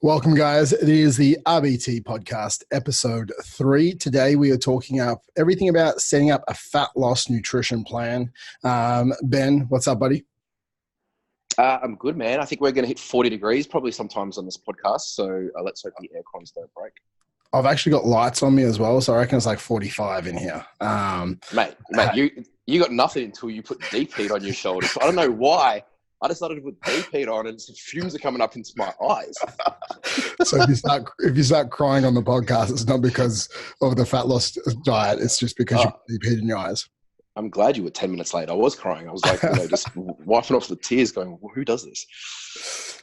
Welcome, guys. It is the RBT podcast, episode 3. Today, we are talking up everything about setting up a fat loss nutrition plan. Ben, what's up, buddy? I'm good, man. I think we're going to hit 40 degrees probably sometimes on this podcast. So let's hope the air cons don't break. I've actually got lights on me as well, so I reckon it's like 45 in here. Mate, you got nothing until you put deep heat on your shoulders. So I don't know why. I decided to put deep heat on and some fumes are coming up into my eyes. So if you start crying on the podcast, it's not because of the fat loss diet. It's just because you put deep heat in your eyes. I'm glad you were 10 minutes late. I was crying. I was like, just wiping off the tears going, well, who does this?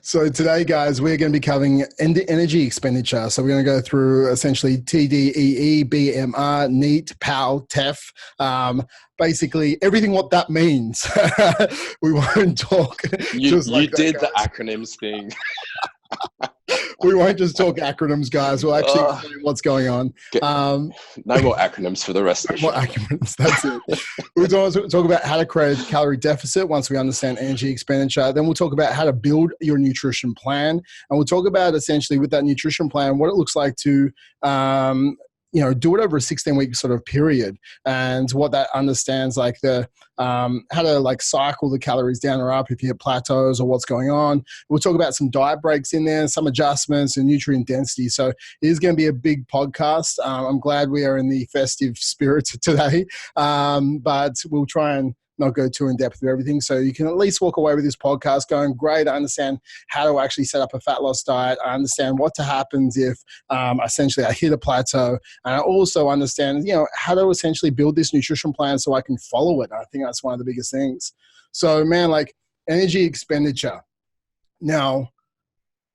So today, guys, we're going to be covering energy expenditure. So we're going to go through essentially TDEE, BMR, NEAT, PAL, TEF, basically everything what that means. We won't talk. You did the acronyms thing. We won't just talk acronyms, guys. We'll actually explain what's going on. No more acronyms for the rest of the show. No more acronyms. That's it. We'll talk about how to create a calorie deficit once we understand energy expenditure. Then we'll talk about how to build your nutrition plan. And we'll talk about essentially with that nutrition plan, what it looks like to do it over a 16-week sort of period, and what that understands, like the how to like cycle the calories down or up if you hit plateaus or what's going on. We'll talk about some diet breaks in there, some adjustments and nutrient density. So it is going to be a big podcast. I'm glad we are in the festive spirit today, but we'll try and not go too in depth with everything. So you can at least walk away with this podcast going, great, I understand how to actually set up a fat loss diet. I understand what happens if essentially I hit a plateau. And I also understand, how to essentially build this nutrition plan so I can follow it. I think that's one of the biggest things. So man, like energy expenditure. Now,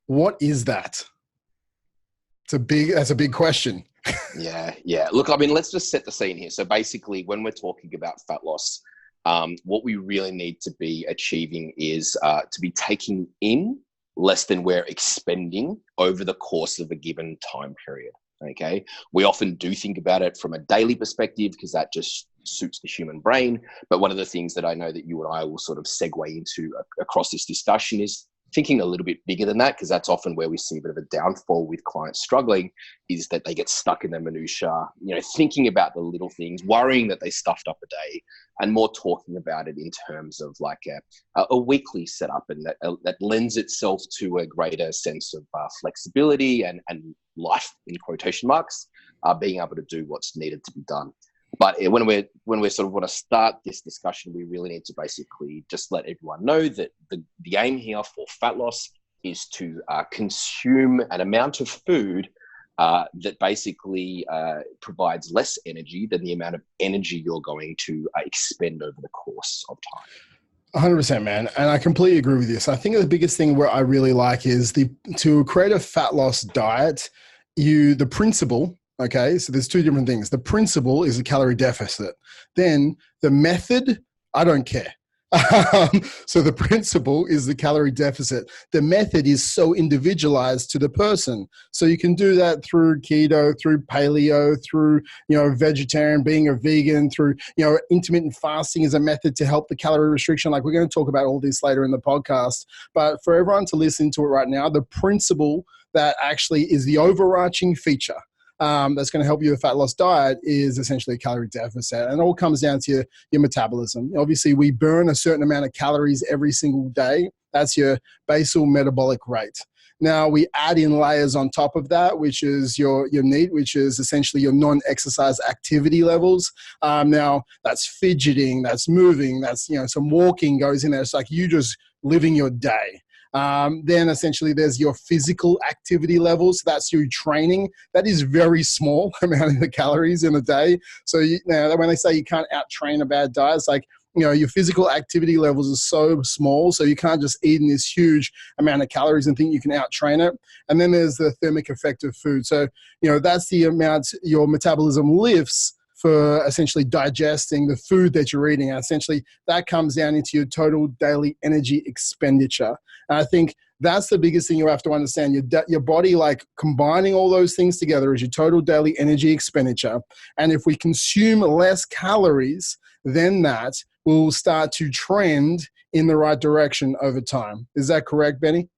what is that? That's a big question. Yeah. Look, I mean, let's just set the scene here. So basically when we're talking about fat loss, what we really need to be achieving is to be taking in less than we're expending over the course of a given time period. Okay. We often do think about it from a daily perspective because that just suits the human brain. But one of the things that I know that you and I will sort of segue into across this discussion is thinking a little bit bigger than that, because that's often where we see a bit of a downfall with clients struggling, is that they get stuck in the minutiae, thinking about the little things, worrying that they stuffed up a day, and more talking about it in terms of like a weekly setup, and that lends itself to a greater sense of flexibility and life, in quotation marks, being able to do what's needed to be done. But when we sort of want to start this discussion, we really need to basically just let everyone know that the aim here for fat loss is to consume an amount of food that basically provides less energy than the amount of energy you're going to expend over the course of time. 100%, man. And I completely agree with you. So I think the biggest thing where I really like is to create a fat loss diet, the principle. Okay, so there's two different things. The principle is a calorie deficit. Then the method, I don't care. So the principle is the calorie deficit. The method is so individualized to the person. So you can do that through keto, through paleo, through, vegetarian, being a vegan, through, intermittent fasting is a method to help the calorie restriction. Like we're going to talk about all this later in the podcast. But for everyone to listen to it right now, the principle that actually is the overarching feature that's going to help you with a fat loss diet is essentially a calorie deficit. And it all comes down to your metabolism. Obviously, we burn a certain amount of calories every single day. That's your basal metabolic rate. Now, we add in layers on top of that, which is your NEAT, which is essentially your non-exercise activity levels. Now, that's fidgeting, that's moving, that's, some walking goes in there. It's like you just living your day. Then essentially there's your physical activity levels. That's your training. That is very small amount of calories in a day. So now when they say you can't out-train a bad diet, it's like, your physical activity levels are so small. So you can't just eat in this huge amount of calories and think you can out-train it. And then there's the thermic effect of food. So, that's the amount your metabolism lifts for essentially digesting the food that you're eating. And essentially that comes down into your total daily energy expenditure. And I think that's the biggest thing you have to understand. Your body, like combining all those things together, is your total daily energy expenditure. And if we consume less calories than that, we'll start to trend in the right direction over time. Is that correct, Benny?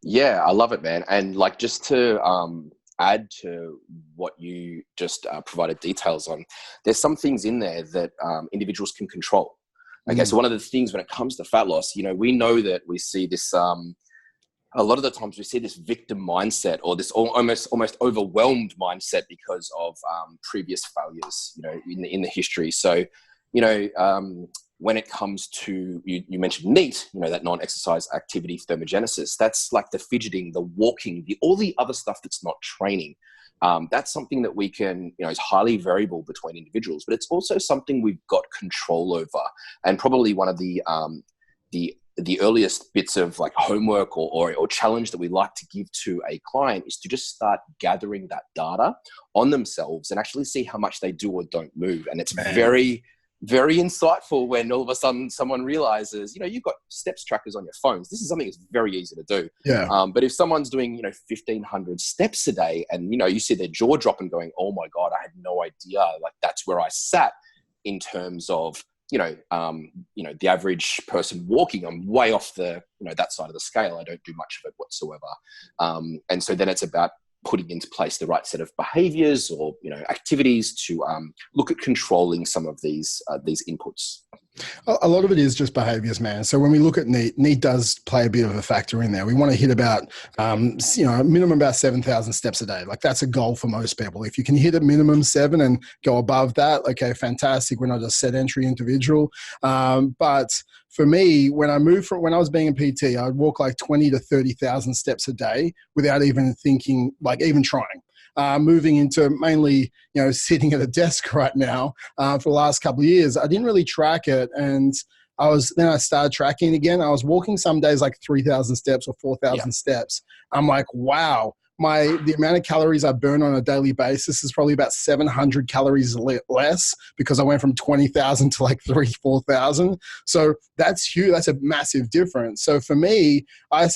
Yeah, I love it, man. And like, just to add to what you just provided details on, there's some things in there that individuals can control. Okay, so one of the things when it comes to fat loss, we know that we see this. A lot of the times we see this victim mindset, or this almost overwhelmed mindset because of previous failures, in the history. So, when it comes to, you mentioned NEAT, that non-exercise activity thermogenesis, that's like the fidgeting, the walking, all the other stuff that's not training. That's something that we can, is highly variable between individuals, but it's also something we've got control over. And probably one of the earliest bits of like homework or challenge that we like to give to a client is to just start gathering that data on themselves and actually see how much they do or don't move. And it's very, very insightful when all of a sudden someone realizes, you've got steps trackers on your phones. This is something that's very easy to do. Yeah. But if someone's doing, 1,500 steps a day and, you see their jaw dropping going, oh my God, I had no idea. Like that's where I sat in terms of, the average person walking, I'm way off that side of the scale. I don't do much of it whatsoever. And so then it's about putting into place the right set of behaviors or, activities to look at controlling some of these inputs. A lot of it is just behaviors, man. So when we look at NEAT does play a bit of a factor in there. We want to hit about, minimum about 7,000 steps a day. Like that's a goal for most people. If you can hit a minimum 7 and go above that, okay, fantastic. We're not a sedentary individual. But for me, when I was being a PT, I'd walk like 20 to 30,000 steps a day without even thinking, like even trying. Moving into mainly, sitting at a desk right now for the last couple of years, I didn't really track it. And I started tracking again. I was walking some days like 3,000 steps or 4,000 steps. I'm like, wow. The amount of calories I burn on a daily basis is probably about 700 calories less because I went from 20,000 to like 4,000. So that's huge. That's a massive difference. So for me, I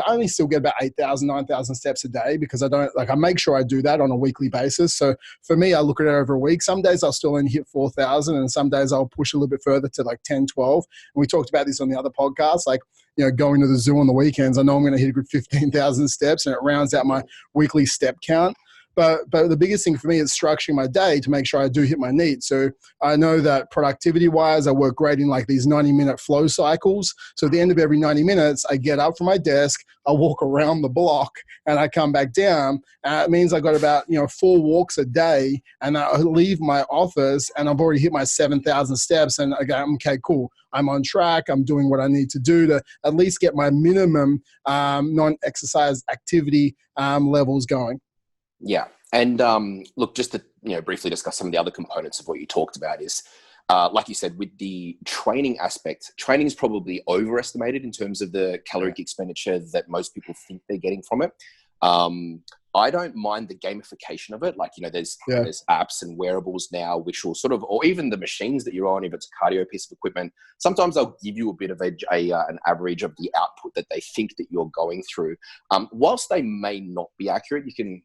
only still get about 8,000, 9,000 steps a day because I make sure I do that on a weekly basis. So for me, I look at it over a week. Some days I'll still only hit 4,000 and some days I'll push a little bit further to like 10, 12. And we talked about this on the other podcast, like, going to the zoo on the weekends, I know I'm going to hit a good 15,000 steps and it rounds out my weekly step count. But the biggest thing for me is structuring my day to make sure I do hit my needs. So I know that productivity-wise, I work great in like these 90-minute flow cycles. So at the end of every 90 minutes, I get up from my desk, I walk around the block, and I come back down. It means I got about 4 walks a day, and I leave my office, and I've already hit my 7,000 steps. And again, okay, cool. I'm on track. I'm doing what I need to do to at least get my minimum non-exercise activity levels going. Yeah. And look, just to briefly discuss some of the other components of what you talked about is, like you said, with the training aspect, training is probably overestimated in terms of the caloric expenditure that most people think they're getting from it. I don't mind the gamification of it. Like, there's apps and wearables now, which will sort of, or even the machines that you're on, if it's a cardio piece of equipment, sometimes they'll give you a bit of an average of the output that they think that you're going through. Whilst they may not be accurate,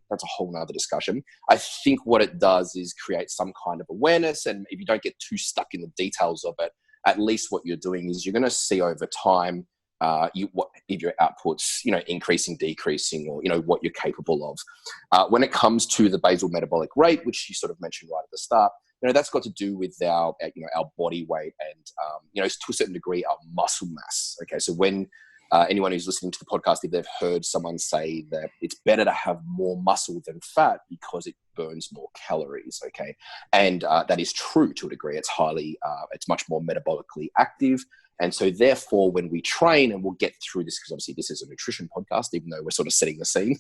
that's a whole nother discussion. I think what it does is create some kind of awareness. And if you don't get too stuck in the details of it, at least what you're doing is you're going to see over time, if your outputs, increasing, decreasing, or, what you're capable of. When it comes to the basal metabolic rate, which you sort of mentioned right at the start, that's got to do with our body weight and, to a certain degree, our muscle mass. Okay. So when anyone who's listening to the podcast, if they've heard someone say that it's better to have more muscle than fat because it burns more calories. Okay. And that is true to a degree. It's it's much more metabolically active. And so therefore, when we train, and we'll get through this because obviously this is a nutrition podcast, even though we're sort of setting the scene,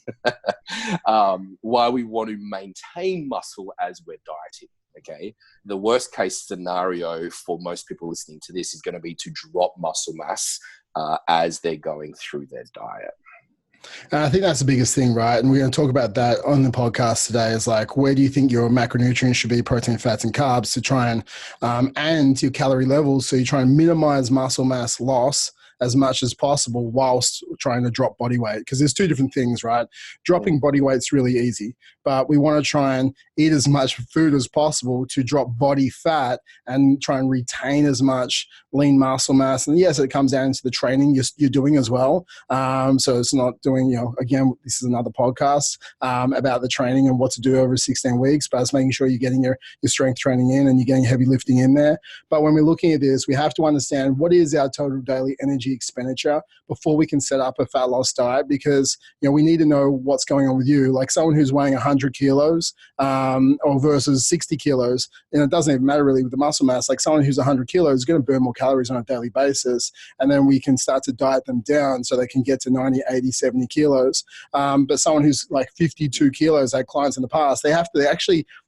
why we want to maintain muscle as we're dieting. Okay. The worst case scenario for most people listening to this is going to be to drop muscle mass as they're going through their diet. And I think that's the biggest thing, right? And we're going to talk about that on the podcast today is like, where do you think your macronutrients should be, protein, fats, and carbs to try and your calorie levels. So you try and minimize muscle mass loss as much as possible whilst trying to drop body weight. Because there's two different things, right? Dropping body weight's really easy, but we want to try and eat as much food as possible to drop body fat and try and retain as much lean muscle mass. And yes, it comes down to the training you're doing as well. So it's not doing, again, this is another podcast about the training and what to do over 16 weeks, but it's making sure you're getting your strength training in and you're getting heavy lifting in there. But when we're looking at this, we have to understand what is our total daily energy expenditure before we can set up a fat loss diet, because we need to know what's going on with you. Like someone who's weighing 100 kilos or versus 60 kilos, it doesn't even matter really with the muscle mass. Like someone who's 100 kilos is going to burn more calories on a daily basis, and then we can start to diet them down so they can get to 90, 80, 70 kilos. But someone who's like 52 kilos, I had clients in the past,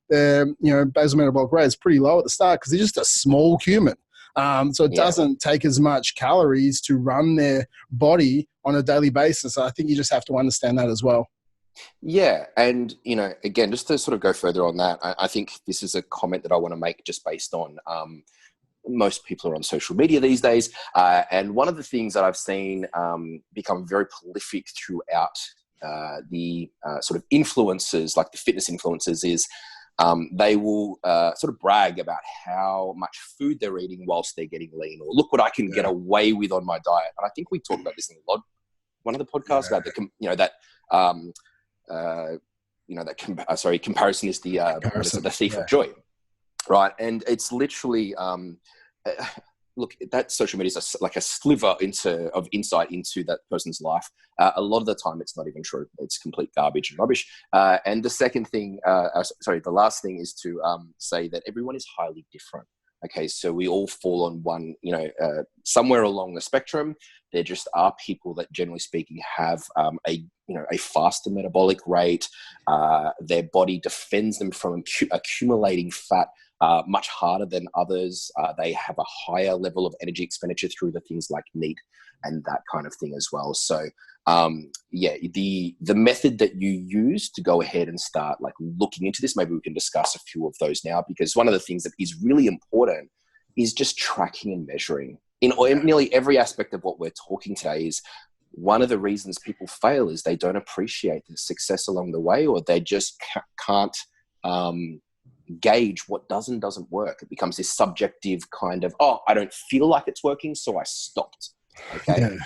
their basal metabolic rate is pretty low at the start because they're just a small human. So it doesn't take as much calories to run their body on a daily basis. I think you just have to understand that as well. Yeah. And, again, just to sort of go further on that, I think this is a comment that I want to make just based on most people are on social media these days. And one of the things that I've seen become very prolific throughout the sort of influencers, like the fitness influencers, is they will sort of brag about how much food they're eating whilst they're getting lean, or look what I can get away with on my diet. And I think we talked about this in one of the podcasts about comparison is the thief of joy, right? And it's literally look, that social media is like a sliver of insight into that person's life. A lot of the time, it's not even true. It's complete garbage and rubbish. And the second thing, the last thing is to say that everyone is highly different. Okay, so we all fall on one, somewhere along the spectrum. There just are people that, generally speaking, have a faster metabolic rate. Their body defends them from accumulating fat much harder than others. They have a higher level of energy expenditure through the things like NEAT and that kind of thing as well. So, the method that you use to go ahead and start like looking into this, maybe we can discuss a few of those now, because one of the things that is really important is just tracking and measuring. In nearly every aspect of what we're talking today is one of the reasons people fail is they don't appreciate the success along the way, or they just can't gauge what does and doesn't work. It becomes this subjective kind of, I don't feel like it's working, so I stopped. Okay. Yeah.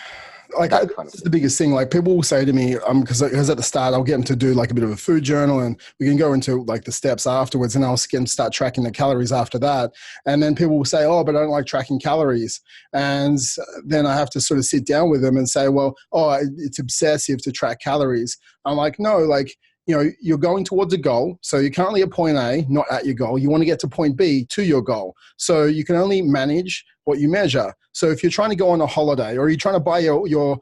Like that's the biggest thing. Like people will say to me, because at the start I'll get them to do like a bit of a food journal, and we can go into like the steps afterwards, and I'll get them to start tracking the calories after that. And then people will say, but I don't like tracking calories. And then I have to sort of sit down with them and say, it's obsessive to track calories. I'm like, no, like, you're going towards a goal. So you're currently at point A, not at your goal. You want to get to point B to your goal. So you can only manage what you measure. So if you're trying to go on a holiday, or you're trying to buy your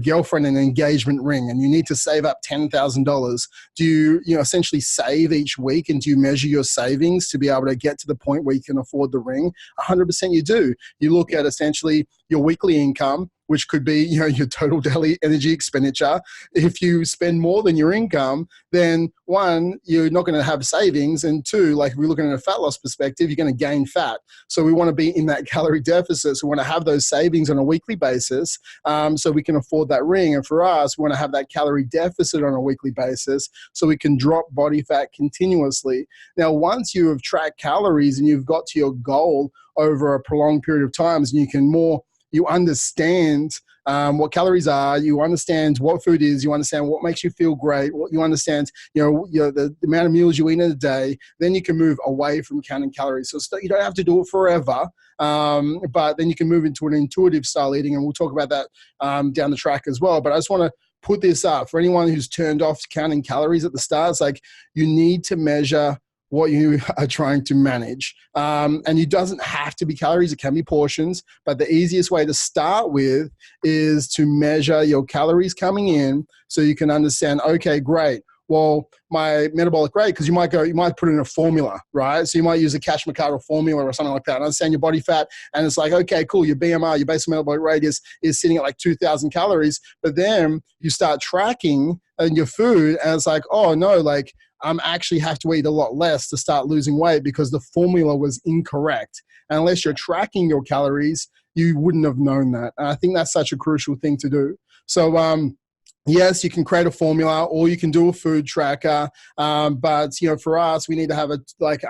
girlfriend an engagement ring and you need to save up $10,000, do you essentially save each week, and do you measure your savings to be able to get to the point where you can afford the ring? 100% you do. You look at essentially your weekly income, which could be your total daily energy expenditure. If you spend more than your income, then one, you're not going to have savings, and two, like if we're looking at a fat loss perspective, you're going to gain fat. So we want to be in that calorie deficit. So we want to have those savings on a weekly basis, so we can afford that ring. And for us, we want to have that calorie deficit on a weekly basis so we can drop body fat continuously. Now, once you have tracked calories and you've got to your goal over a prolonged period of times, and you understand what calories are, you understand what food is, you understand what makes you feel great, what you understand, the amount of meals you eat in a day, then you can move away from counting calories. So you don't have to do it forever, but then you can move into an intuitive style eating, and we'll talk about that down the track as well. But I just want to put this up for anyone who's turned off counting calories at the start. It's like you need to measure what you are trying to manage. And it doesn't have to be calories, it can be portions, but the easiest way to start with is to measure your calories coming in so you can understand, okay, great. Well, my metabolic rate, because you might put in a formula, right? So you might use a Cash-McCardle formula or something like that. Understand your body fat, and it's like, okay, cool, your BMR, your basal metabolic rate is sitting at like 2,000 calories, but then you start tracking your food, and it's like, oh no, like I'm actually have to eat a lot less to start losing weight because the formula was incorrect. And unless you're tracking your calories, you wouldn't have known that. And I think that's such a crucial thing to do. So, yes, you can create a formula or you can do a food tracker. But, for us, we need to have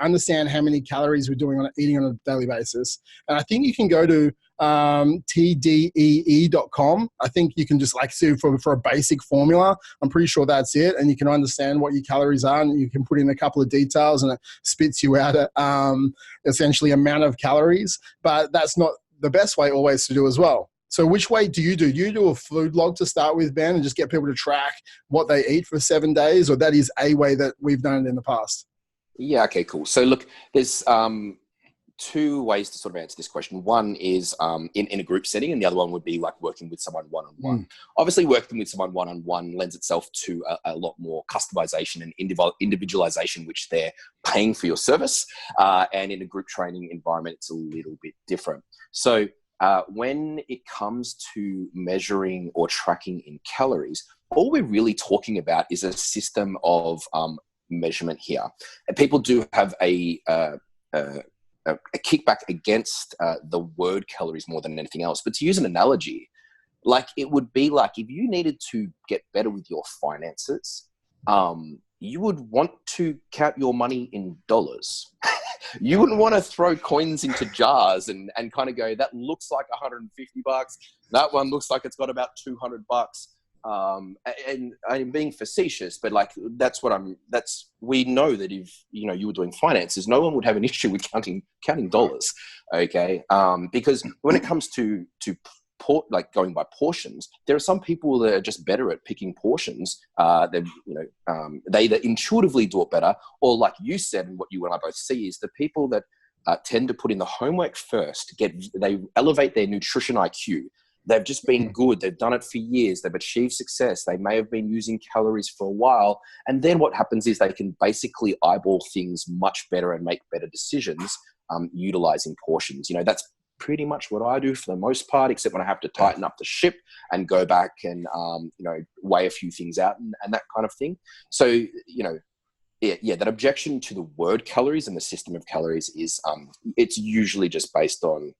understand how many calories we're eating on a daily basis. And I think you can go to tdee.com. I think you can just see for a basic formula. I'm pretty sure that's it. And you can understand what your calories are, and you can put in a couple of details and it spits you out essentially amount of calories. But that's not the best way always to do as well. So which way do you do? Do you do a food log to start with, Ben, and just get people to track what they eat for 7 days? Or that is a way that we've done it in the past? Yeah, okay, cool. So look, there's two ways to sort of answer this question. One is in a group setting, and the other one would be working with someone one-on-one. Obviously, working with someone one-on-one lends itself to a lot more customization and individualization, which they're paying for your service. And in a group training environment, it's a little bit different. So when it comes to measuring or tracking in calories, all we're really talking about is a system of measurement here. And people do have a kickback against the word calories more than anything else. But to use an analogy, it would be if you needed to get better with your finances, you would want to count your money in dollars. You wouldn't want to throw coins into jars and kind of go, that looks like $150. That one looks like it's got about $200. And I'm being facetious, but we know that if, you were doing finances, no one would have an issue with counting dollars. Okay. Because when it comes to going by portions, there are some people that are just better at picking portions. They either intuitively do it better, or like you said, and what you and I both see is the people that tend to put in the homework first, they elevate their nutrition IQ. They've just been good. They've done it for years. They've achieved success. They may have been using calories for a while. And then what happens is they can basically eyeball things much better and make better decisions utilizing portions. That's pretty much what I do for the most part, except when I have to tighten up the ship and go back and, weigh a few things out and that kind of thing. So, that objection to the word calories and the system of calories is, it's usually just based on,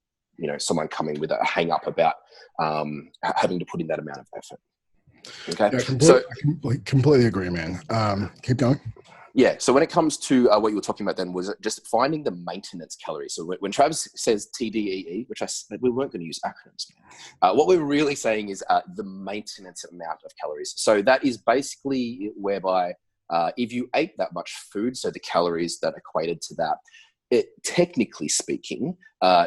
someone coming with a hang up about having to put in that amount of effort. Okay. Yeah, I completely agree, man. Keep going. Yeah. So when it comes to what you were talking about then, was just finding the maintenance calories. So when Travis says TDEE, which we weren't going to use acronyms, what we're really saying is the maintenance amount of calories. So that is basically whereby if you ate that much food, so the calories that equated to that, technically speaking,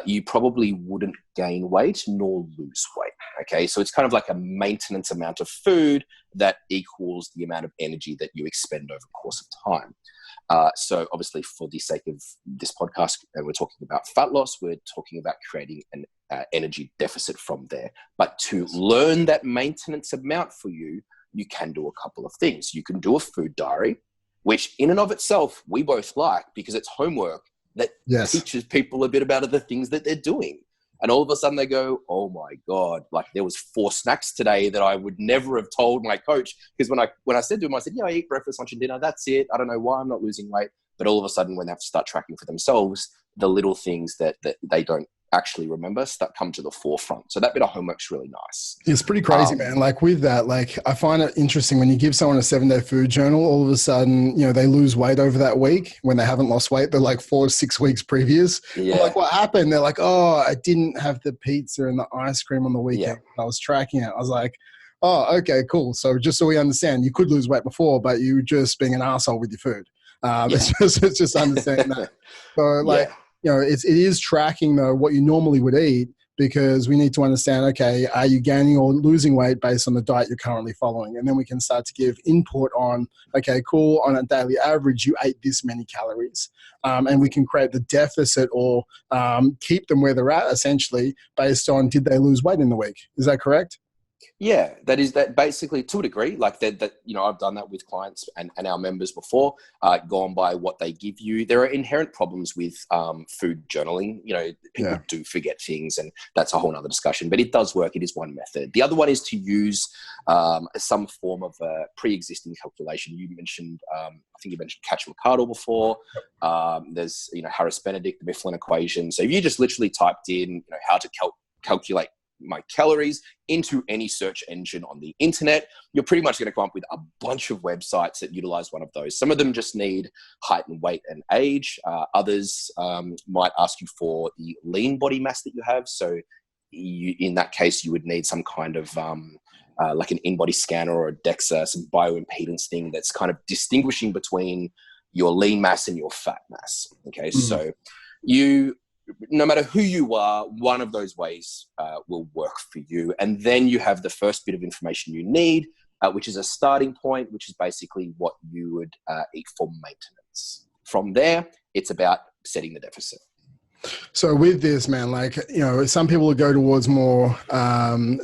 you probably wouldn't gain weight nor lose weight. Okay, so it's kind of like a maintenance amount of food that equals the amount of energy that you expend over the course of time. So obviously, for the sake of this podcast, and we're talking about fat loss, we're talking about creating an energy deficit from there. But to learn that maintenance amount for you, you can do a couple of things. You can do a food diary, which in and of itself, we both like because it's homework that teaches people a bit about the things that they're doing. And all of a sudden they go, oh my God, there was 4 snacks today that I would never have told my coach. Because when I said to him, I said, I eat breakfast, lunch and dinner. That's it. I don't know why I'm not losing weight. But all of a sudden when they have to start tracking for themselves, the little things that they don't actually remember come to the forefront. So that bit of homework's really nice. It's pretty crazy, man. With that, I find it interesting when you give someone a 7-day food journal, all of a sudden, they lose weight over that week when they haven't lost weight. They're 4 to 6 weeks previous. Yeah. What happened? They're oh, I didn't have the pizza and the ice cream on the weekend. Yeah. I was tracking it. I was like, oh, okay, cool. So just so we understand, you could lose weight before, but you were just being an asshole with your food. It's just understanding that. So it is tracking though what you normally would eat, because we need to understand, okay, are you gaining or losing weight based on the diet you're currently following? And then we can start to give input on, okay, cool, on a daily average, you ate this many calories. And we can create the deficit or keep them where they're at, essentially, based on did they lose weight in the week? Is that correct? Yeah, that basically to a degree, I've done that with clients and our members before, gone by what they give you. There are inherent problems with food journaling. People do forget things, and that's a whole nother discussion, but it does work. It is one method. The other one is to use some form of a pre-existing calculation. You mentioned, I think you mentioned Catch-McCardle before. There's, Harris-Benedict, the Mifflin equation. So if you just literally typed in, how to calculate my calories into any search engine on the internet, you're pretty much going to come up with a bunch of websites that utilize one of those. Some of them just need height and weight and age. Others might ask you for the lean body mass that you have. So in that case, you would need some kind of like an in-body scanner or a DEXA, some bioimpedance thing that's kind of distinguishing between your lean mass and your fat mass. Okay, so no matter who you are, one of those ways will work for you. And then you have the first bit of information you need, which is a starting point, which is basically what you would eat for maintenance. From there, it's about setting the deficit. So with this, man, like, you know, some people will go towards more,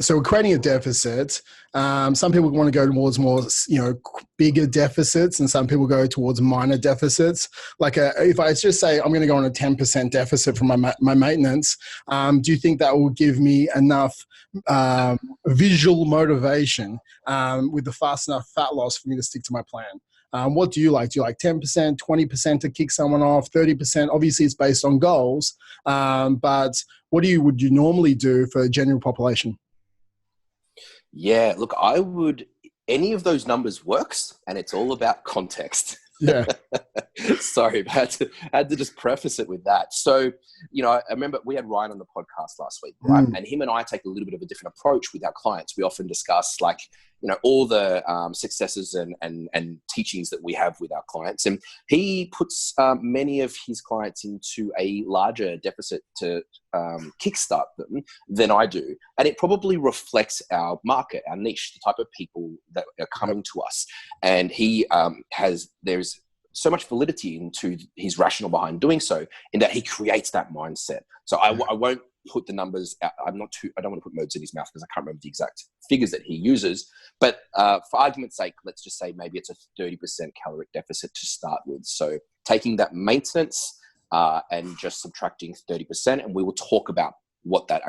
so we're creating a deficit. Some people want to go towards more, you know, bigger deficits, and some people go towards minor deficits. Like if I just say I'm going to go on a 10% deficit for my maintenance, do you think that will give me enough visual motivation with the fast enough fat loss for me to stick to my plan? What do you like? Do you like 10%, 20% to kick someone off, 30%? Obviously, it's based on goals. But what would you normally do for the general population? Yeah, look, any of those numbers works, and it's all about context. Yeah. Sorry, but I had to just preface it with that. So, you know, I remember we had Ryan on the podcast last week, right? And him and I take a little bit of a different approach with our clients. We often discuss, like, you know, all the successes and teachings that we have with our clients. And he puts many of his clients into a larger deficit to kickstart them than I do. And it probably reflects our market, our niche, the type of people that are coming to us. And there's so much validity into his rationale behind doing so, in that he creates that mindset. So I won't put the numbers out. I don't want to put words in his mouth because I can't remember the exact figures that he uses. But for argument's sake, let's just say maybe it's a 30% caloric deficit to start with. So taking that maintenance and just subtracting 30%, and we will talk about what that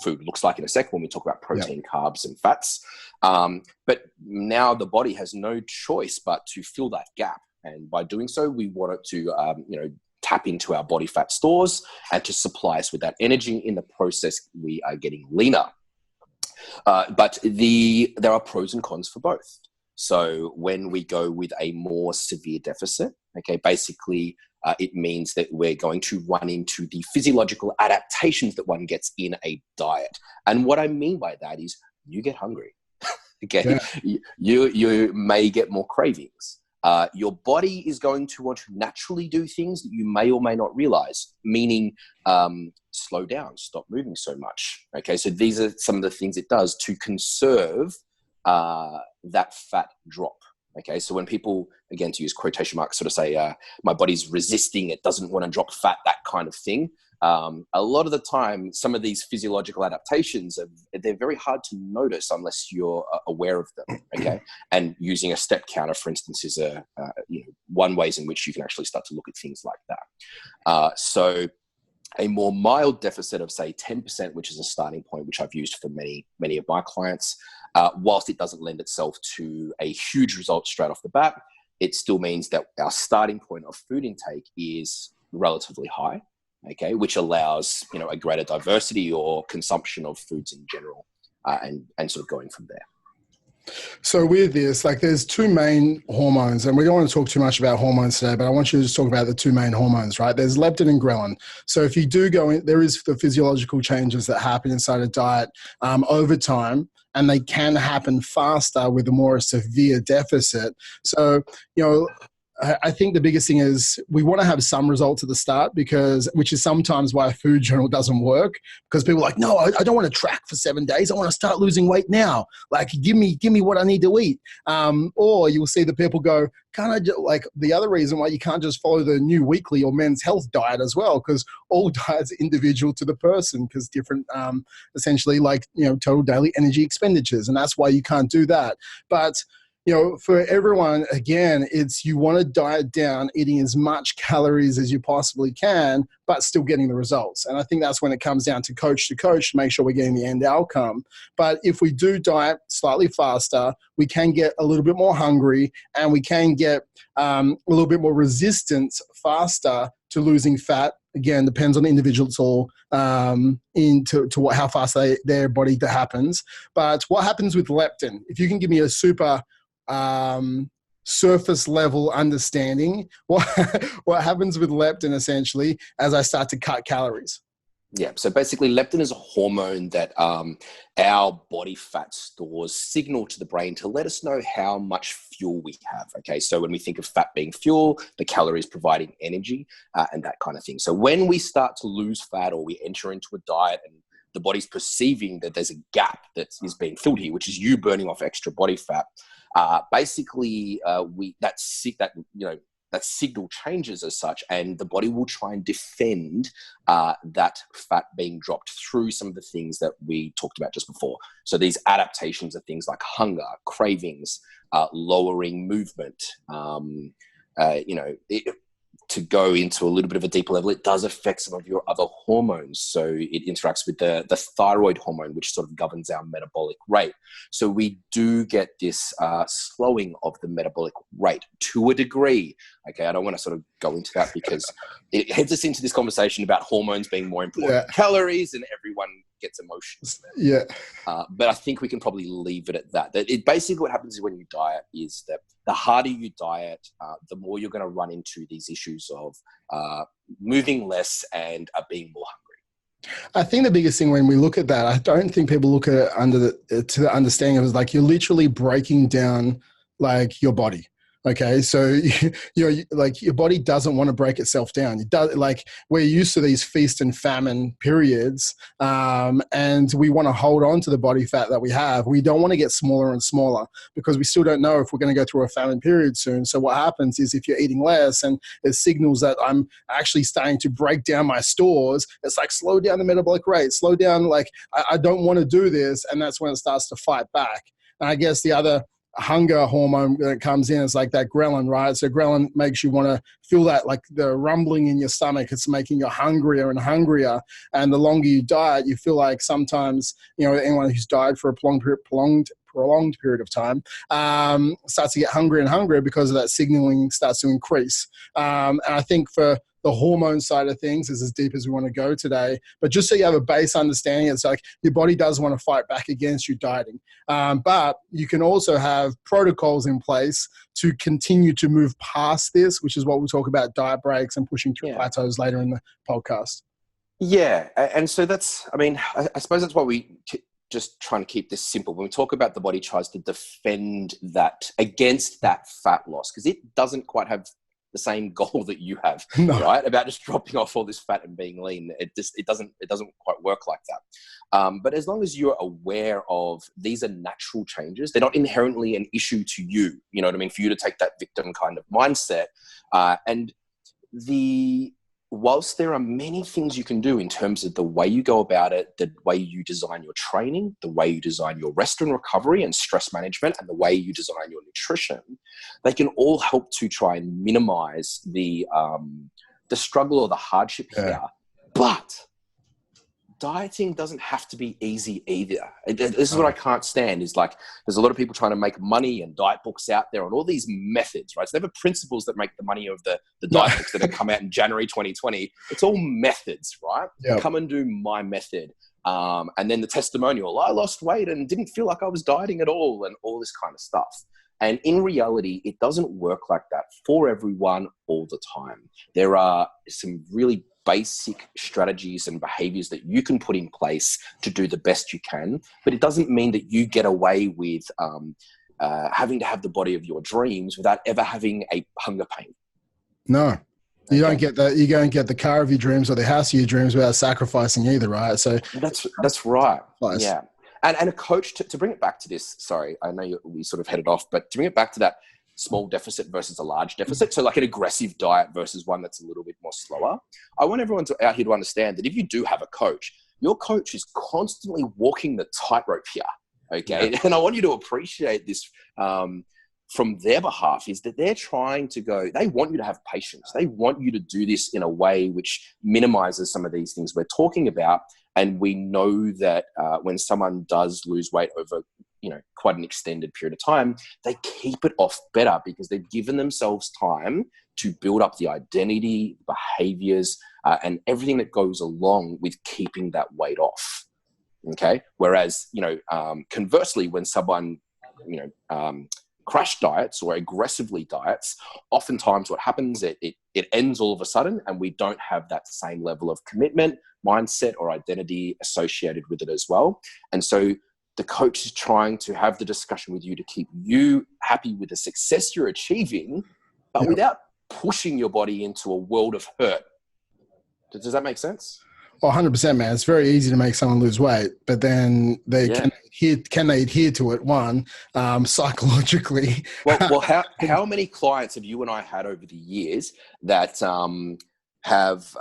food looks like in a second when we talk about protein, carbs, and fats. But now the body has no choice but to fill that gap. And by doing so, we want it to, tap into our body fat stores and to supply us with that energy. In the process, we are getting leaner. But there are pros and cons for both. So when we go with a more severe deficit, okay, basically it means that we're going to run into the physiological adaptations that one gets in a diet. And what I mean by that is you get hungry. Okay, you may get more cravings. Your body is going to want to naturally do things that you may or may not realize, meaning slow down, stop moving so much. Okay, so these are some of the things it does to conserve that fat drop. Okay, so when people, again, to use quotation marks, sort of say, my body's resisting, it doesn't want to drop fat, that kind of thing. A lot of the time, some of these physiological adaptations, they're very hard to notice unless you're aware of them, okay? And using a step counter, for instance, is one ways in which you can actually start to look at things like that. So a more mild deficit of, say, 10%, which is a starting point, which I've used for many of my clients, whilst it doesn't lend itself to a huge result straight off the bat, it still means that our starting point of food intake is relatively high. Okay, which allows a greater diversity or consumption of foods in general, and sort of going from there. So with this, like, there's two main hormones, and we don't want to talk too much about hormones today, but I want you to just talk about the two main hormones, right? There's leptin and ghrelin. So if you do go in, there is the physiological changes that happen inside a diet over time, and they can happen faster with a more severe deficit. So, I think the biggest thing is we want to have some results at the start, which is sometimes why a food journal doesn't work, because people are like, no, I don't want to track for 7 days. I want to start losing weight now. Like, give me what I need to eat. Or you'll see the people go, like, the other reason why you can't just follow the new weekly or men's health diet as well, because all diets are individual to the person, because different, essentially, like, total daily energy expenditures. And that's why you can't do that. But for everyone, again, you want to diet down, eating as much calories as you possibly can, but still getting the results. And I think that's when it comes down to coach to make sure we're getting the end outcome. But if we do diet slightly faster, we can get a little bit more hungry, and we can get a little bit more resistance faster to losing fat Again, depends on the individual. It's all how fast their body that happens. But what happens with leptin? If you can give me a super surface level understanding, what happens with leptin essentially as I start to cut calories? Yeah, so basically leptin is a hormone that our body fat stores signal to the brain to let us know how much fuel we have. Okay, so when we think of fat being fuel, the calories providing energy and that kind of thing. So when we start to lose fat or we enter into a diet and the body's perceiving that there's a gap that is being filled here, which is you burning off extra body fat, basically that signal changes as such, and the body will try and defend that fat being dropped through some of the things that we talked about just before. So these adaptations are things like hunger, cravings, lowering movement. To go into a little bit of a deeper level, it does affect some of your other hormones. So it interacts with the thyroid hormone, which sort of governs our metabolic rate. So we do get this slowing of the metabolic rate to a degree. Okay, I don't want to sort of go into that because it heads us into this conversation about hormones being more important than calories, and everyone gets emotions. Yeah. But I think we can probably leave it at that. It basically what happens is when you diet is that the harder you diet, the more you're going to run into these issues of moving less and being more hungry. I think the biggest thing when we look at that, I don't think people look at it to the understanding of it, is like you're literally breaking down like your body. Okay, so like your body doesn't want to break itself down. It does, like we're used to these feast and famine periods, and we want to hold on to the body fat that we have. We don't want to get smaller and smaller because we still don't know if we're going to go through a famine period soon. So what happens is if you're eating less and it signals that I'm actually starting to break down my stores, it's like slow down the metabolic rate, slow down. Like I don't want to do this, and that's when it starts to fight back. And I guess the other hunger hormone that comes in is like that ghrelin, right? So ghrelin makes you want to feel that, like the rumbling in your stomach. It's making you hungrier and hungrier. And the longer you diet, you feel like sometimes, anyone who's died for a prolonged period of time starts to get hungrier and hungrier because of that signaling starts to increase. And I think for the hormone side of things is as deep as we want to go today. But just so you have a base understanding, it's like your body does want to fight back against you dieting. But you can also have protocols in place to continue to move past this, which is what we'll talk about diet breaks and pushing through plateaus later in the podcast. Yeah. And so I suppose that's why we just trying to keep this simple. When we talk about the body tries to defend that against that fat loss, because it doesn't quite have the same goal that you have, right? About just dropping off all this fat and being lean. It doesn't quite work like that. But as long as you're aware of these are natural changes, they're not inherently an issue to you. You know what I mean? For you to take that victim kind of mindset. Whilst there are many things you can do in terms of the way you go about it, the way you design your training, the way you design your rest and recovery and stress management, and the way you design your nutrition, they can all help to try and minimize the struggle or the hardship here. But dieting doesn't have to be easy either. This is what I can't stand, is like there's a lot of people trying to make money and diet books out there and all these methods, right? It's never principles that make the money of the diet books that have come out in January 2020. It's all methods, right? Yep. Come and do my method. And then the testimonial, I lost weight and didn't feel like I was dieting at all, and all this kind of stuff. And in reality, it doesn't work like that for everyone all the time. There are some really basic strategies and behaviors that you can put in place to do the best you can, but it doesn't mean that you get away with having to have the body of your dreams without ever having a hunger pain. No, you don't get that. You don't get the car of your dreams or the house of your dreams without sacrificing either, right? So that's right. Nice. Yeah. And a coach, to bring it back to this, sorry, I know we sort of headed off, but to bring it back to that small deficit versus a large deficit, so like an aggressive diet versus one that's a little bit more slower, I want everyone out here to understand that if you do have a coach, your coach is constantly walking the tightrope here, okay? Yeah. And I want you to appreciate this from their behalf, is that they're trying to go, they want you to have patience. They want you to do this in a way which minimizes some of these things we're talking about. And we know that when someone does lose weight over, quite an extended period of time, they keep it off better because they've given themselves time to build up the identity, behaviors, and everything that goes along with keeping that weight off. Okay. Whereas, conversely, when someone, crash diets or aggressively diets, oftentimes what happens, it ends all of a sudden, and we don't have that same level of commitment, mindset, or identity associated with it as well. And so the coach is trying to have the discussion with you to keep you happy with the success you're achieving, but without pushing your body into a world of hurt. Does that make sense? Well, 100%, man. It's very easy to make someone lose weight, but then can they adhere to it? One, psychologically. Well, how many clients have you and I had over the years that have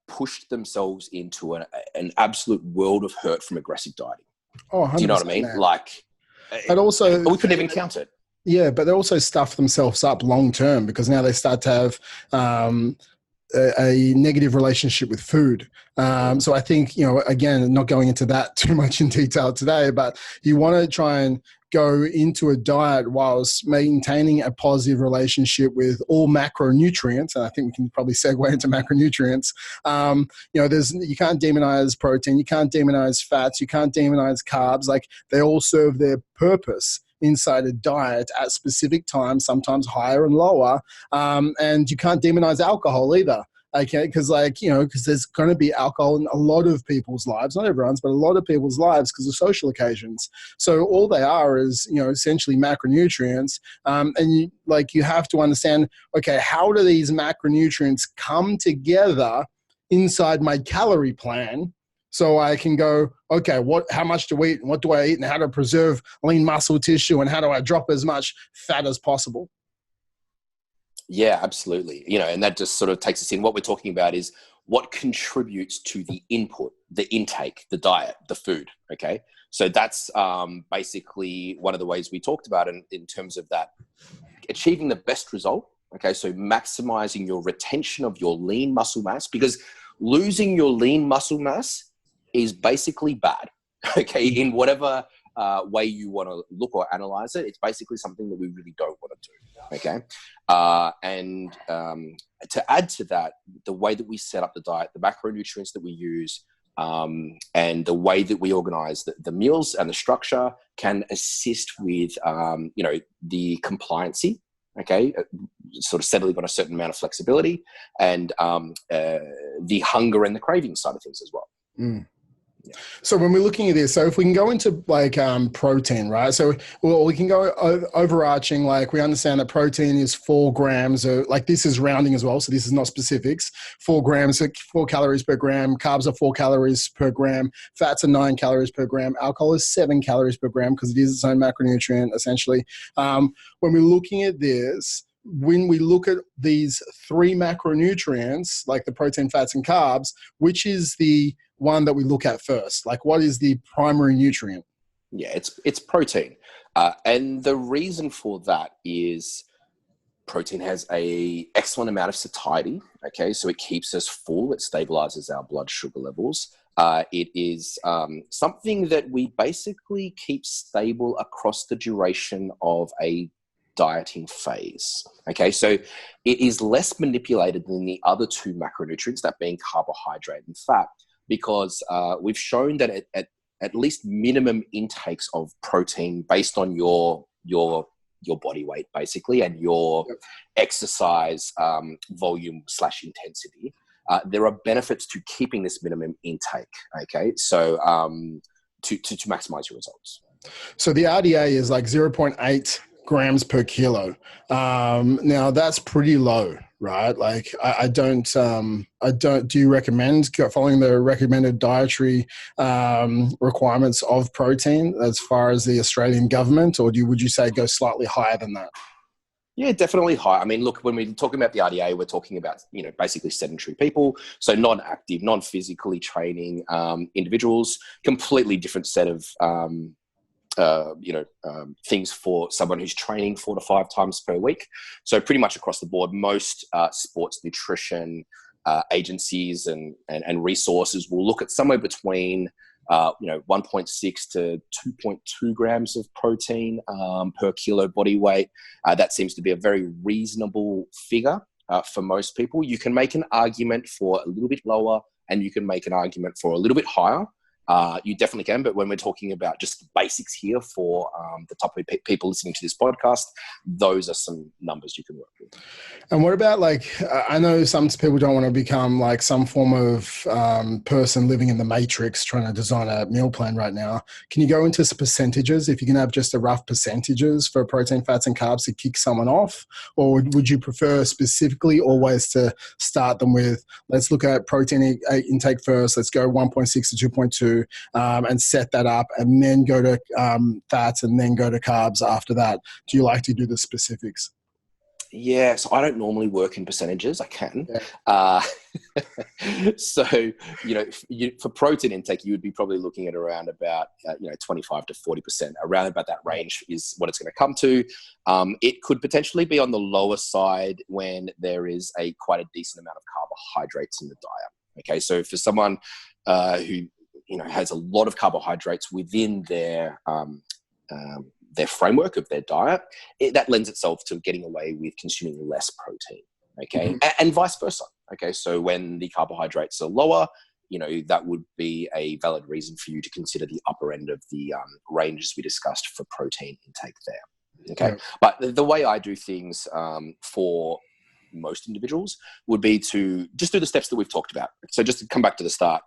pushed themselves into an absolute world of hurt from aggressive dieting? Oh, 100%, do you know what I mean? Man. Like, but also we couldn't even count it. Yeah, but they also stuff themselves up long term because now they start to have a negative relationship with food. So I think, again, not going into that too much in detail today, but you want to try and go into a diet whilst maintaining a positive relationship with all macronutrients. And I think we can probably segue into macronutrients. You can't demonize protein, you can't demonize fats, you can't demonize carbs. Like, they all serve their purpose inside a diet at specific times, sometimes higher and lower. And you can't demonize alcohol either. Okay, because there's going to be alcohol in a lot of people's lives, not everyone's, but a lot of people's lives because of social occasions. So all they are is, essentially macronutrients. And you have to understand, okay, how do these macronutrients come together inside my calorie plan? So I can go, okay, how much to eat and what do I eat and how to preserve lean muscle tissue and how do I drop as much fat as possible? Yeah, absolutely. And that just sort of takes us in. What we're talking about is what contributes to the input, the intake, the diet, the food. Okay. So that's basically one of the ways we talked about in terms of that, achieving the best result. Okay. So maximizing your retention of your lean muscle mass, because losing your lean muscle mass is basically bad. Okay. In whatever way you want to look or analyze it, it's basically something that we really don't want to do. Okay. And to add to that, the way that we set up the diet, the macronutrients that we use, and the way that we organize the meals and the structure can assist with, the compliancy. Okay. Sort of settling on a certain amount of flexibility and the hunger and the craving side of things as well. Mm. Yeah. So when we're looking at this, so if we can go into protein, right? So we can go overarching, we understand that protein is 4 grams, this is rounding as well. So this is not specifics, 4 grams, 4 calories per gram, carbs are 4 calories per gram, fats are 9 calories per gram, alcohol is 7 calories per gram because it is its own macronutrient essentially. When we're looking at this, when we look at these 3 macronutrients, like the protein, fats, and carbs, which is the one that we look at first? What is the primary nutrient? Yeah, it's protein. And the reason for that is protein has a excellent amount of satiety. Okay, so it keeps us full. It stabilizes our blood sugar levels. It is something that we basically keep stable across the duration of a dieting phase. Okay, so it is less manipulated than the other 2 macronutrients, that being carbohydrate and fat, because we've shown that at least minimum intakes of protein based on your body weight, basically, and your exercise volume / intensity, there are benefits to keeping this minimum intake. Okay, so to maximize your results. So the RDA is 0.8 grams per kilo. Now that's pretty low, right? I don't, do you recommend following the recommended dietary requirements of protein as far as the Australian government, or would you say go slightly higher than that? Yeah, definitely high. I mean, look, when we're talking about the RDA, we're talking about, basically sedentary people. So non-active, non-physically training individuals, completely different set of, things for someone who's training 4 to 5 times per week. So pretty much across the board, most sports nutrition agencies and resources will look at somewhere between 1.6 to 2.2 grams of protein per kilo body weight. That seems to be a very reasonable figure for most people. You can make an argument for a little bit lower, and you can make an argument for a little bit higher. You definitely can, but when we're talking about just the basics here for the type of people listening to this podcast, those are some numbers you can work with. And what about, like, I know some people don't want to become like some form of person living in the matrix trying to design a meal plan right now. Can you go into some percentages? If you can have just a rough percentages for protein, fats, and carbs to kick someone off, or would you prefer specifically always to start them with, let's look at protein intake first, let's go 1.6 to 2.2, and set that up, and then go to fats, and then go to carbs after that? Do you like to do the specifics? Yeah, so I don't normally work in percentages. I can. Yeah. So, for protein intake, you would be probably looking at around about, 25 to 40%. Around about that range is what it's going to come to. It could potentially be on the lower side when there is quite a decent amount of carbohydrates in the diet. Okay, so for someone who has a lot of carbohydrates within their framework of their diet, that lends itself to getting away with consuming less protein. Okay, and vice versa. Okay, so when the carbohydrates are lower, that would be a valid reason for you to consider the upper end of the ranges we discussed for protein intake there. Okay, yeah. But the way I do things for most individuals would be to just do the steps that we've talked about. So just to come back to the start,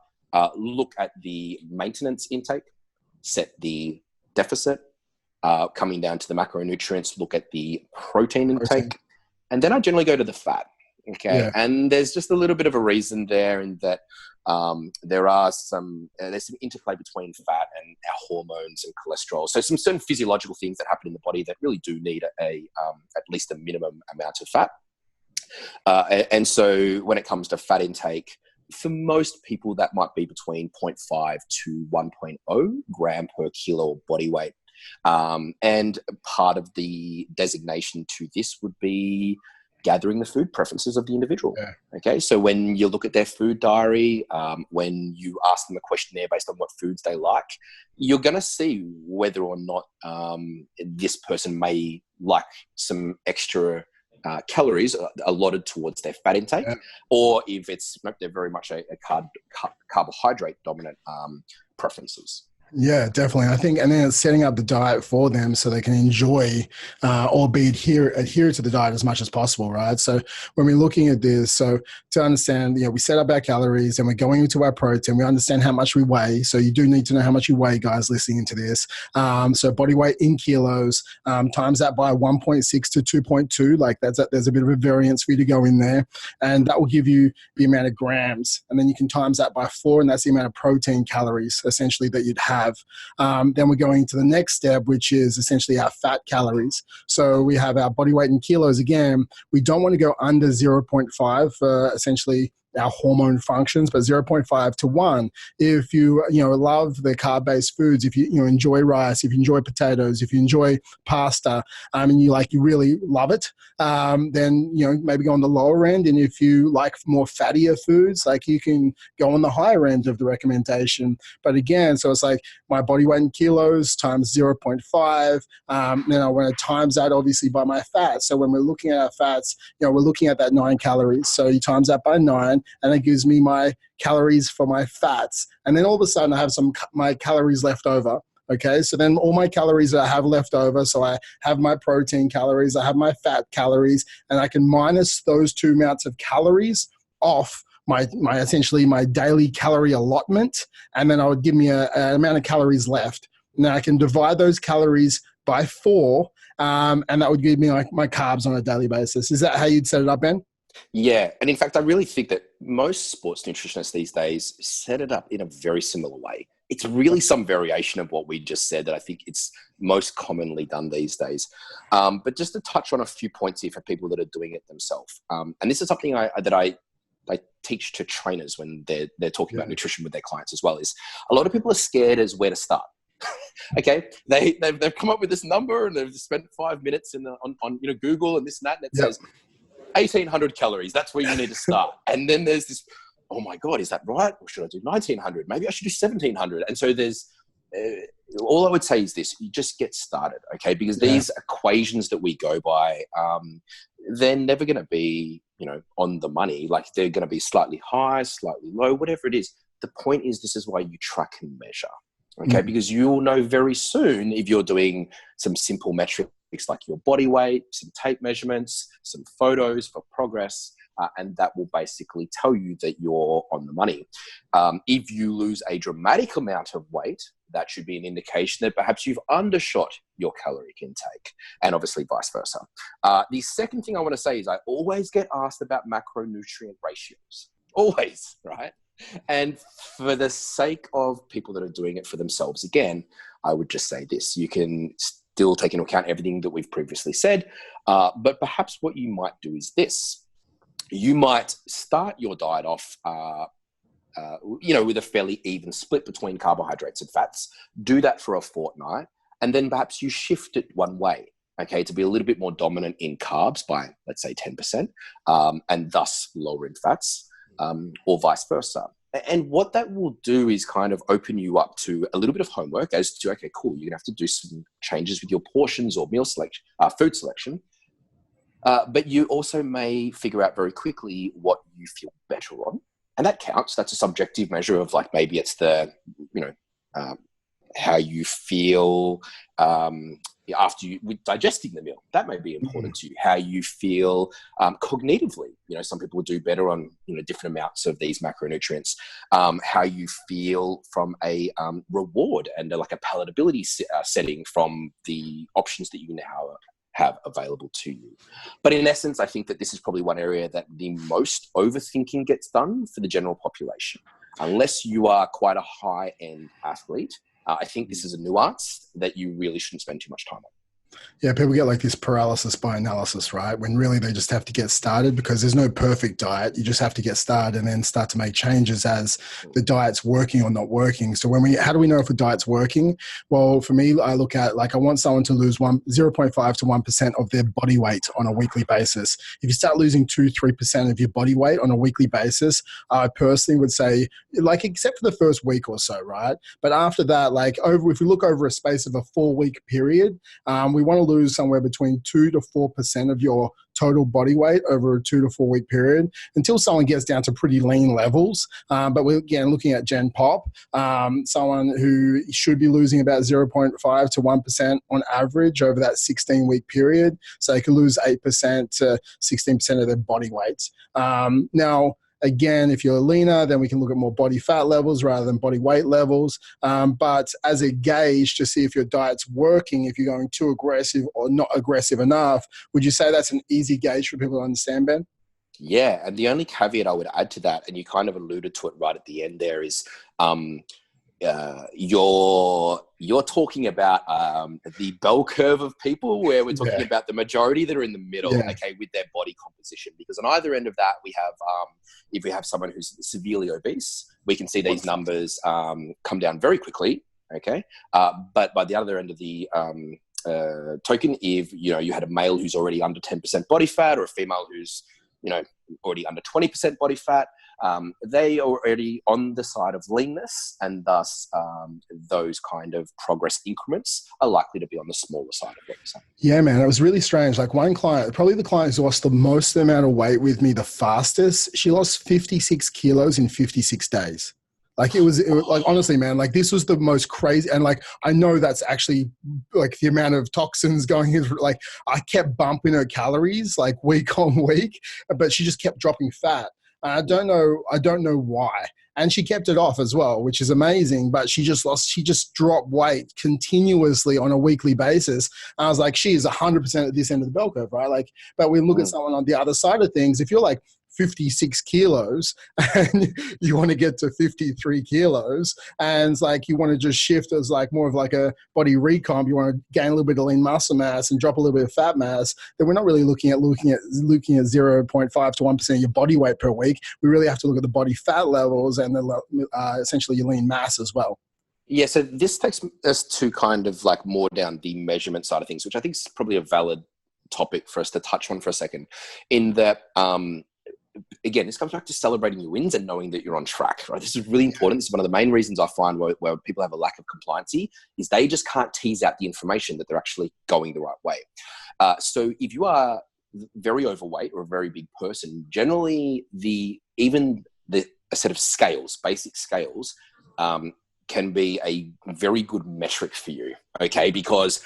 look at the maintenance intake, set the deficit, coming down to the macronutrients, look at the protein intake, and then I generally go to the fat. Okay, yeah. And there's just a little bit of a reason there, in that there's some interplay between fat and our hormones and cholesterol. So some certain physiological things that happen in the body that really do need at least a minimum amount of fat. And so when it comes to fat intake, for most people, that might be between 0.5 to 1.0 gram per kilo body weight. And part of the designation to this would be gathering the food preferences of the individual. Yeah. Okay, so when you look at their food diary, when you ask them a questionnaire based on what foods they like, you're going to see whether or not this person may like some extra calories allotted towards their fat intake, yeah. Or if they're very much a carbohydrate dominant preferences. Yeah, definitely. I think, and then it's setting up the diet for them so they can enjoy, albeit adhere to the diet as much as possible, right? So when we're looking at this, so to understand, we set up our calories and we're going into our protein, we understand how much we weigh. So you do need to know how much you weigh, guys, listening to this. So body weight in kilos, times that by 1.6 to 2.2, like there's a bit of a variance for you to go in there. And that will give you the amount of grams. And then you can times that by 4, and that's the amount of protein calories, essentially, that you'd have. Then we're going to the next step, which is essentially our fat calories. So we have our body weight in kilos. Again, we don't want to go under 0.5 for essentially our hormone functions, but 0.5 to 1. If you love the carb-based foods, if you enjoy rice, if you enjoy potatoes, if you enjoy pasta, and you really love it, then maybe go on the lower end. And if you like more fattier foods, like, you can go on the higher end of the recommendation. But again, so it's like my body weight in kilos times 0.5. Then I want to times that obviously by my fat. So when we're looking at our fats, we're looking at that 9 calories. So you times that by 9. And it gives me my calories for my fats. And then all of a sudden I have my calories left over. Okay, so then all my calories that I have left over, so I have my protein calories, I have my fat calories, and I can minus those 2 amounts of calories off my essentially my daily calorie allotment, and then I would give me an amount of calories left. Now I can divide those calories by 4, and that would give me my carbs on a daily basis. Is that how you'd set it up, Ben? Yeah. And in fact, I really think that most sports nutritionists these days set it up in a very similar way. It's really some variation of what we just said that I think it's most commonly done these days. But just to touch on a few points here for people that are doing it themselves. And this is something that I teach to trainers when they're talking about nutrition with their clients as well, is a lot of people are scared as where to start. Okay, they've come up with this number and they've spent 5 minutes on Google and this and that, and it says 1,800 calories. That's where you need to start. And then there's this, oh my God, is that right? Or should I do 1900? Maybe I should do 1700. And so there's, all I would say is this: you just get started, okay? Because these equations that we go by, they're never going to be, on the money. Like, they're going to be slightly high, slightly low, whatever it is. The point is, this is why you track and measure, okay? Because you'll know very soon if you're doing some simple metrics like your body weight, some tape measurements, some photos for progress, and that will basically tell you that you're on the money. If you lose a dramatic amount of weight, that should be an indication that perhaps you've undershot your caloric intake, and obviously vice versa. The second thing I want to say is I always get asked about macronutrient ratios. Always, right? And for the sake of people that are doing it for themselves, again, I would just say this: you can still take into account everything that we've previously said, but perhaps what you might do is this. You might start your diet off, with a fairly even split between carbohydrates and fats. Do that for a fortnight, and then perhaps you shift it one way, okay, to be a little bit more dominant in carbs by, let's say, 10%, and thus lower in fats, or vice versa. And what that will do is kind of open you up to a little bit of homework as to, okay, cool, you're going to have to do some changes with your portions or meal selection, food selection. But you also may figure out very quickly what you feel better on. And that counts. That's a subjective measure of, like, maybe it's the, how you feel after with digesting the meal. That may be important to you. How you feel cognitively. Some people do better on different amounts of these macronutrients. How you feel from a reward and like a palatability setting from the options that you now have available to you. But in essence, I think that this is probably one area that the most overthinking gets done for the general population. Unless you are quite a high-end athlete, I think this is a nuance that you really shouldn't spend too much time on. Yeah, people get like this paralysis by analysis, right? When really they just have to get started, because there's no perfect diet. You just have to get started and then start to make changes as the diet's working or not working. So how do we know if a diet's working? Well, for me, I look at, like, I want someone to lose 0.5 to 1% of their body weight on a weekly basis. If you start losing 2-3% of your body weight on a weekly basis, I personally would say, like, except for the first week or so, right? But after that, like, if we look over a space of a 4-week period, we want to lose somewhere between 2 to 4% of your total body weight over a 2 to 4 week period until someone gets down to pretty lean levels. But we're, again, looking at Gen Pop, someone who should be losing about 0.5 to 1% on average over that 16-week period. So they can lose 8% to 16% of their body weight. Now, again, if you're leaner, then we can look at more body fat levels rather than body weight levels. But as a gauge to see if your diet's working, if you're going too aggressive or not aggressive enough, would you say that's an easy gauge for people to understand, Ben? Yeah, and the only caveat I would add to that, and you kind of alluded to it right at the end there, is you're talking about the bell curve of people, where we're talking about the majority that are in the middle, okay, with their body composition. Because on either end of that, we have, if we have someone who's severely obese, we can see these numbers come down very quickly, okay? But by the other end of the token, if you had a male who's already under 10% body fat, or a female who's already under 20% body fat, they are already on the side of leanness, and thus those kind of progress increments are likely to be on the smaller side of what you're saying. Yeah, man, it was really strange. Like, one client, probably the client who's lost the most amount of weight with me the fastest, she lost 56 kilos in 56 days. Like, it was like, honestly, man, like, this was the most crazy. And like, I know that's actually like the amount of toxins going in. Like, I kept bumping her calories like week on week, but she just kept dropping fat. I don't know why. And she kept it off as well, which is amazing. But she just dropped weight continuously on a weekly basis. And I was like, she is 100% at this end of the bell curve, right? Like, but we look at someone on the other side of things. If you're like 56 kilos and you want to get to 53 kilos, and it's like you want to just shift as like more of like a body recomp, you want to gain a little bit of lean muscle mass and drop a little bit of fat mass, then we're not really looking at 0.5 to 1% of your body weight per week. We really have to look at the body fat levels and essentially your lean mass as well. Yeah, so this takes us to kind of like more down the measurement side of things, which I think is probably a valid topic for us to touch on for a second, in that again, this comes back to celebrating your wins and knowing that you're on track, right? This is really important. This is one of the main reasons I find where people have a lack of compliancy is they just can't tease out the information that they're actually going the right way. So if you are very overweight or a very big person, generally a set of scales, basic scales, can be a very good metric for you, okay? Because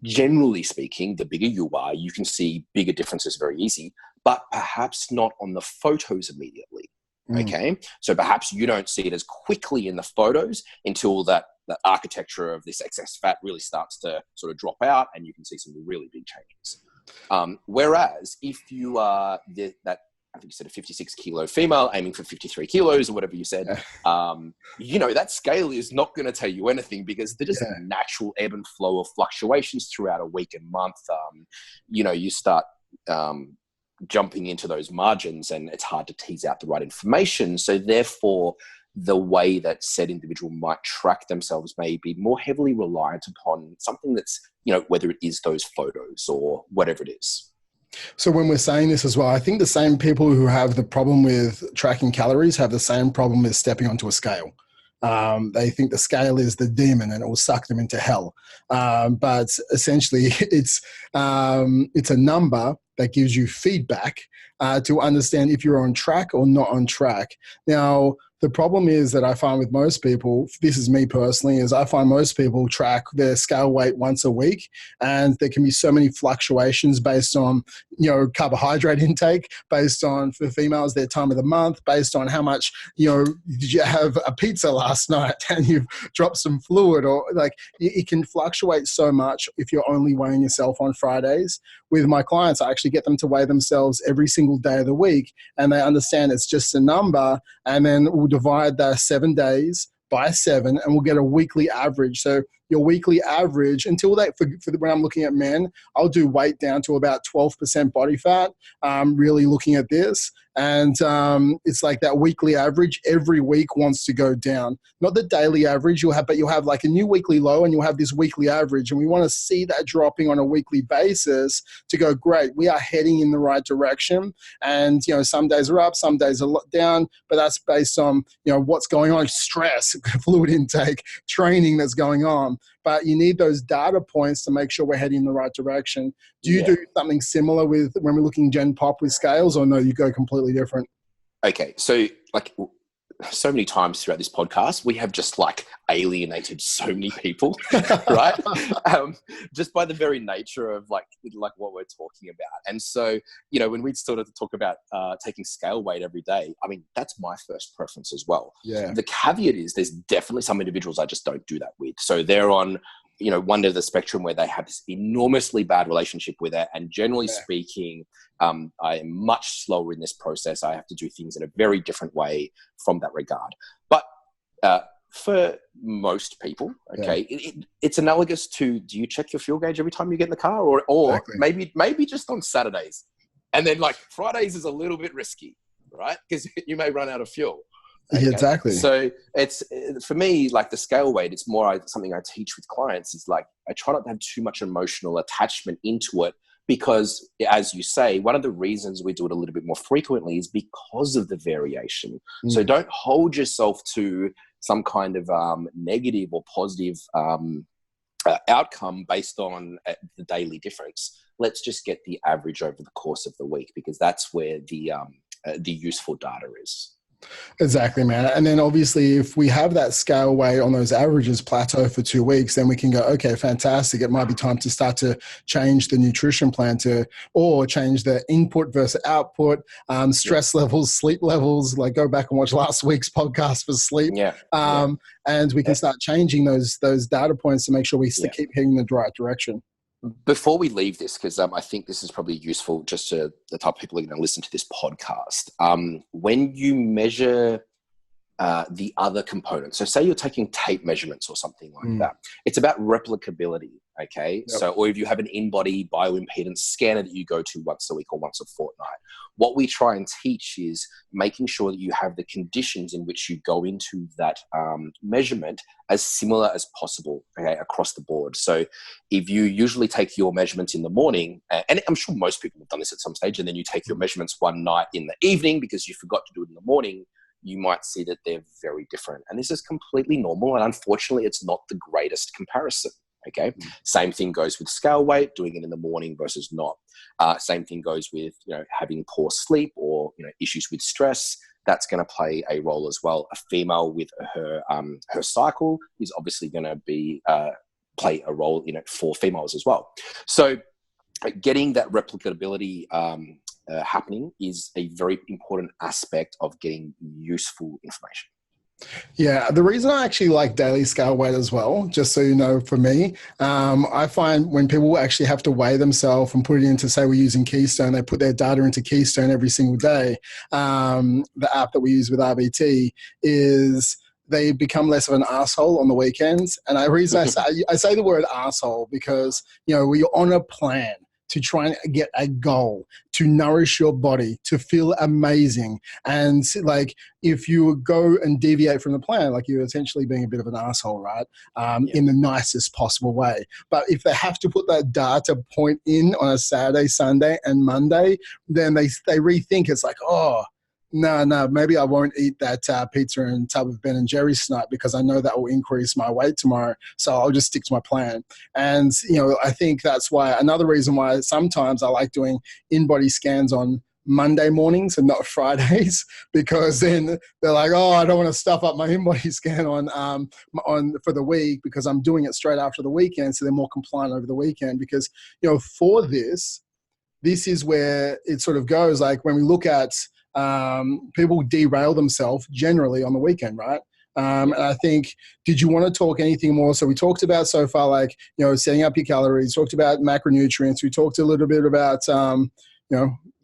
generally speaking, the bigger you are, you can see bigger differences very easy, but perhaps not on the photos immediately, okay? So perhaps you don't see it as quickly in the photos until that architecture of this excess fat really starts to sort of drop out and you can see some really big changes. Whereas if you are that, I think you said a 56 kilo female aiming for 53 kilos or whatever you said, that scale is not going to tell you anything because there's just a natural ebb and flow of fluctuations throughout a week and month. You start jumping into those margins and it's hard to tease out the right information. So therefore, the way that said individual might track themselves may be more heavily reliant upon something that's, whether it is those photos or whatever it is. So when we're saying this as well, I think the same people who have the problem with tracking calories have the same problem with stepping onto a scale. They think the scale is the demon and it will suck them into hell. But essentially it's a number that gives you feedback to understand if you're on track or not on track. Now, the problem is that I find with most people, this is me personally, is I find most people track their scale weight once a week, and there can be so many fluctuations based on, carbohydrate intake, based on, for females, their time of the month, based on how much, did you have a pizza last night and you've dropped some fluid, or it can fluctuate so much if you're only weighing yourself on Fridays. With my clients, I actually get them to weigh themselves every single day of the week, and they understand it's just a number, and then we'll divide the 7 days by 7 and we'll get a weekly average. So your weekly average until that, for when I'm looking at men, I'll do weight down to about 12% body fat, really looking at this. And it's like that weekly average every week wants to go down. Not the daily average you'll have like a new weekly low and you'll have this weekly average. And we want to see that dropping on a weekly basis to go, great, we are heading in the right direction. And, some days are up, some days are down, but that's based on, what's going on, stress, fluid intake, training that's going on. But you need those data points to make sure we're heading in the right direction. Do you do something similar with when we're looking Gen Pop with scales, or no, you go completely different? Okay. So so many times throughout this podcast, we have just alienated so many people, right? Just by the very nature of what we're talking about. And so, when we started to talk about taking scale weight every day, I mean, that's my first preference as well. Yeah. The caveat is there's definitely some individuals I just don't do that with. So they're on, one end of the spectrum where they have this enormously bad relationship with it. And generally speaking, I am much slower in this process. I have to do things in a very different way from that regard. But for most people, okay, it's analogous to, do you check your fuel gauge every time you get in the car? Or exactly. maybe just on Saturdays. And then Fridays is a little bit risky, right? Because you may run out of fuel. Okay. Yeah, exactly. So it's, for me, the scale weight, it's more something I teach with clients is I try not to have too much emotional attachment into it because, as you say, one of the reasons we do it a little bit more frequently is because of the variation. So don't hold yourself to some kind of negative or positive outcome based on the daily difference. Let's just get the average over the course of the week because that's where the useful data is. Exactly, man. And then obviously if we have that scale weight on those averages plateau for 2 weeks, then we can go, okay, fantastic. It might be time to start to change the nutrition plan or change the input versus output, stress levels, sleep levels, go back and watch last week's podcast for sleep. And we can start changing those data points to make sure we keep heading in the right direction. Before we leave this, because I think this is probably useful just to the type of people who are going to listen to this podcast, when you measure the other components, so say you're taking tape measurements or something like that, it's about replicability, okay? So, or if you have an in-body bioimpedance scanner that you go to once a week or once a fortnight, what we try and teach is making sure that you have the conditions in which you go into that measurement as similar as possible, okay, across the board. So if you usually take your measurements in the morning, and I'm sure most people have done this at some stage, and then you take your measurements one night in the evening because you forgot to do it in the morning, you might see that they're very different. And this is completely normal. And unfortunately, it's not the greatest comparison. Okay. Same thing goes with scale weight, doing it in the morning versus not. Same thing goes with, having poor sleep or, issues with stress. That's going to play a role as well. A female with her cycle is obviously going to be play a role in it for females as well. So getting that replicability happening is a very important aspect of getting useful information. Yeah, the reason I actually like daily scale weight as well, just so you know, for me, I find when people actually have to weigh themselves and put it into, say we're using Keystone, they put their data into Keystone every single day. The app that we use with RBT is they become less of an asshole on the weekends. And the reason I say the word asshole because, we're on a plan to try and get a goal, to nourish your body, to feel amazing. And like, if you go and deviate from the plan, like you're essentially being a bit of an asshole, right? In the nicest possible way. But if they have to put that data point in on a Saturday, Sunday, and Monday, then they rethink. It's like, no, maybe I won't eat that pizza and tub of Ben and Jerry's tonight because I know that will increase my weight tomorrow. So I'll just stick to my plan. And, I think that's why another reason why sometimes I like doing in-body scans on Monday mornings and not Fridays, because then they're like, I don't want to stuff up my in-body scan on for the week because I'm doing it straight after the weekend. So they're more compliant over the weekend because, for this is where it sort of goes. Like when we look at, people derail themselves generally on the weekend, right? And I think, did you want to talk anything more? So we talked about so far, like, setting up your calories, talked about macronutrients. We talked a little bit about,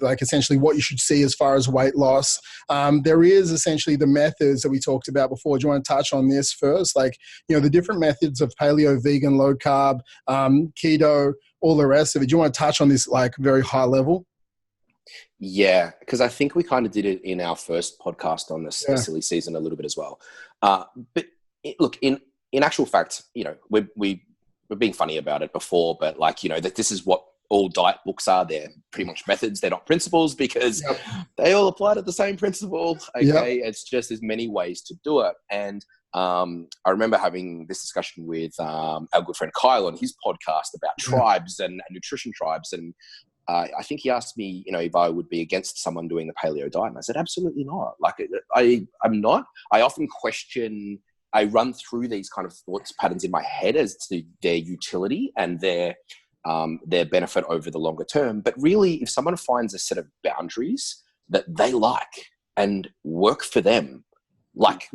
like essentially what you should see as far as weight loss. There is essentially the methods that we talked about before. Do you want to touch on this first? Like, the different methods of paleo, vegan, low carb, keto, all the rest of it. Do you want to touch on this like very high level? Yeah, because I think we kind of did it in our first podcast on this silly season a little bit as well. But look, in actual fact, we're being funny about it before, but like, that this is what all diet books are. They're pretty much methods. They're not principles because they all apply to the same principle. Okay. It's just there's many ways to do it. And I remember having this discussion with our good friend Kyle on his podcast about tribes and nutrition tribes. And I think he asked me, if I would be against someone doing the paleo diet. And I said, absolutely not. Like, I'm not. I often question, I run through these kind of thoughts patterns in my head as to their utility and their benefit over the longer term. But really, if someone finds a set of boundaries that they like and work for them, like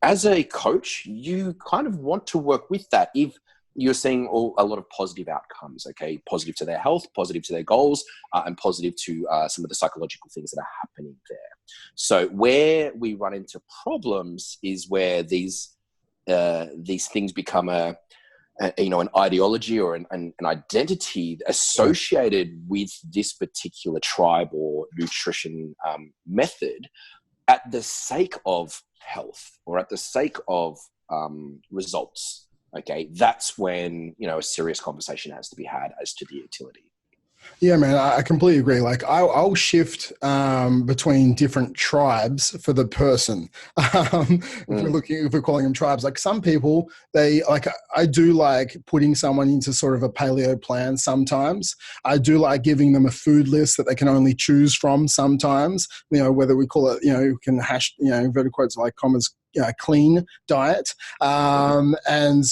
as a coach, you kind of want to work with that. If you're seeing a lot of positive outcomes, okay? Positive to their health, positive to their goals, and positive to some of the psychological things that are happening there. So where we run into problems is where these things become an ideology or an identity associated with this particular tribe or nutrition method at the sake of health or at the sake of results. Okay, that's when, a serious conversation has to be had as to the utility. Yeah, man, I completely agree. Like, I'll shift between different tribes for the person. If we're calling them tribes, like some people, I do like putting someone into sort of a paleo plan sometimes. I do like giving them a food list that they can only choose from sometimes, whether we call it, you can hash, inverted quotes like commas, clean diet. And,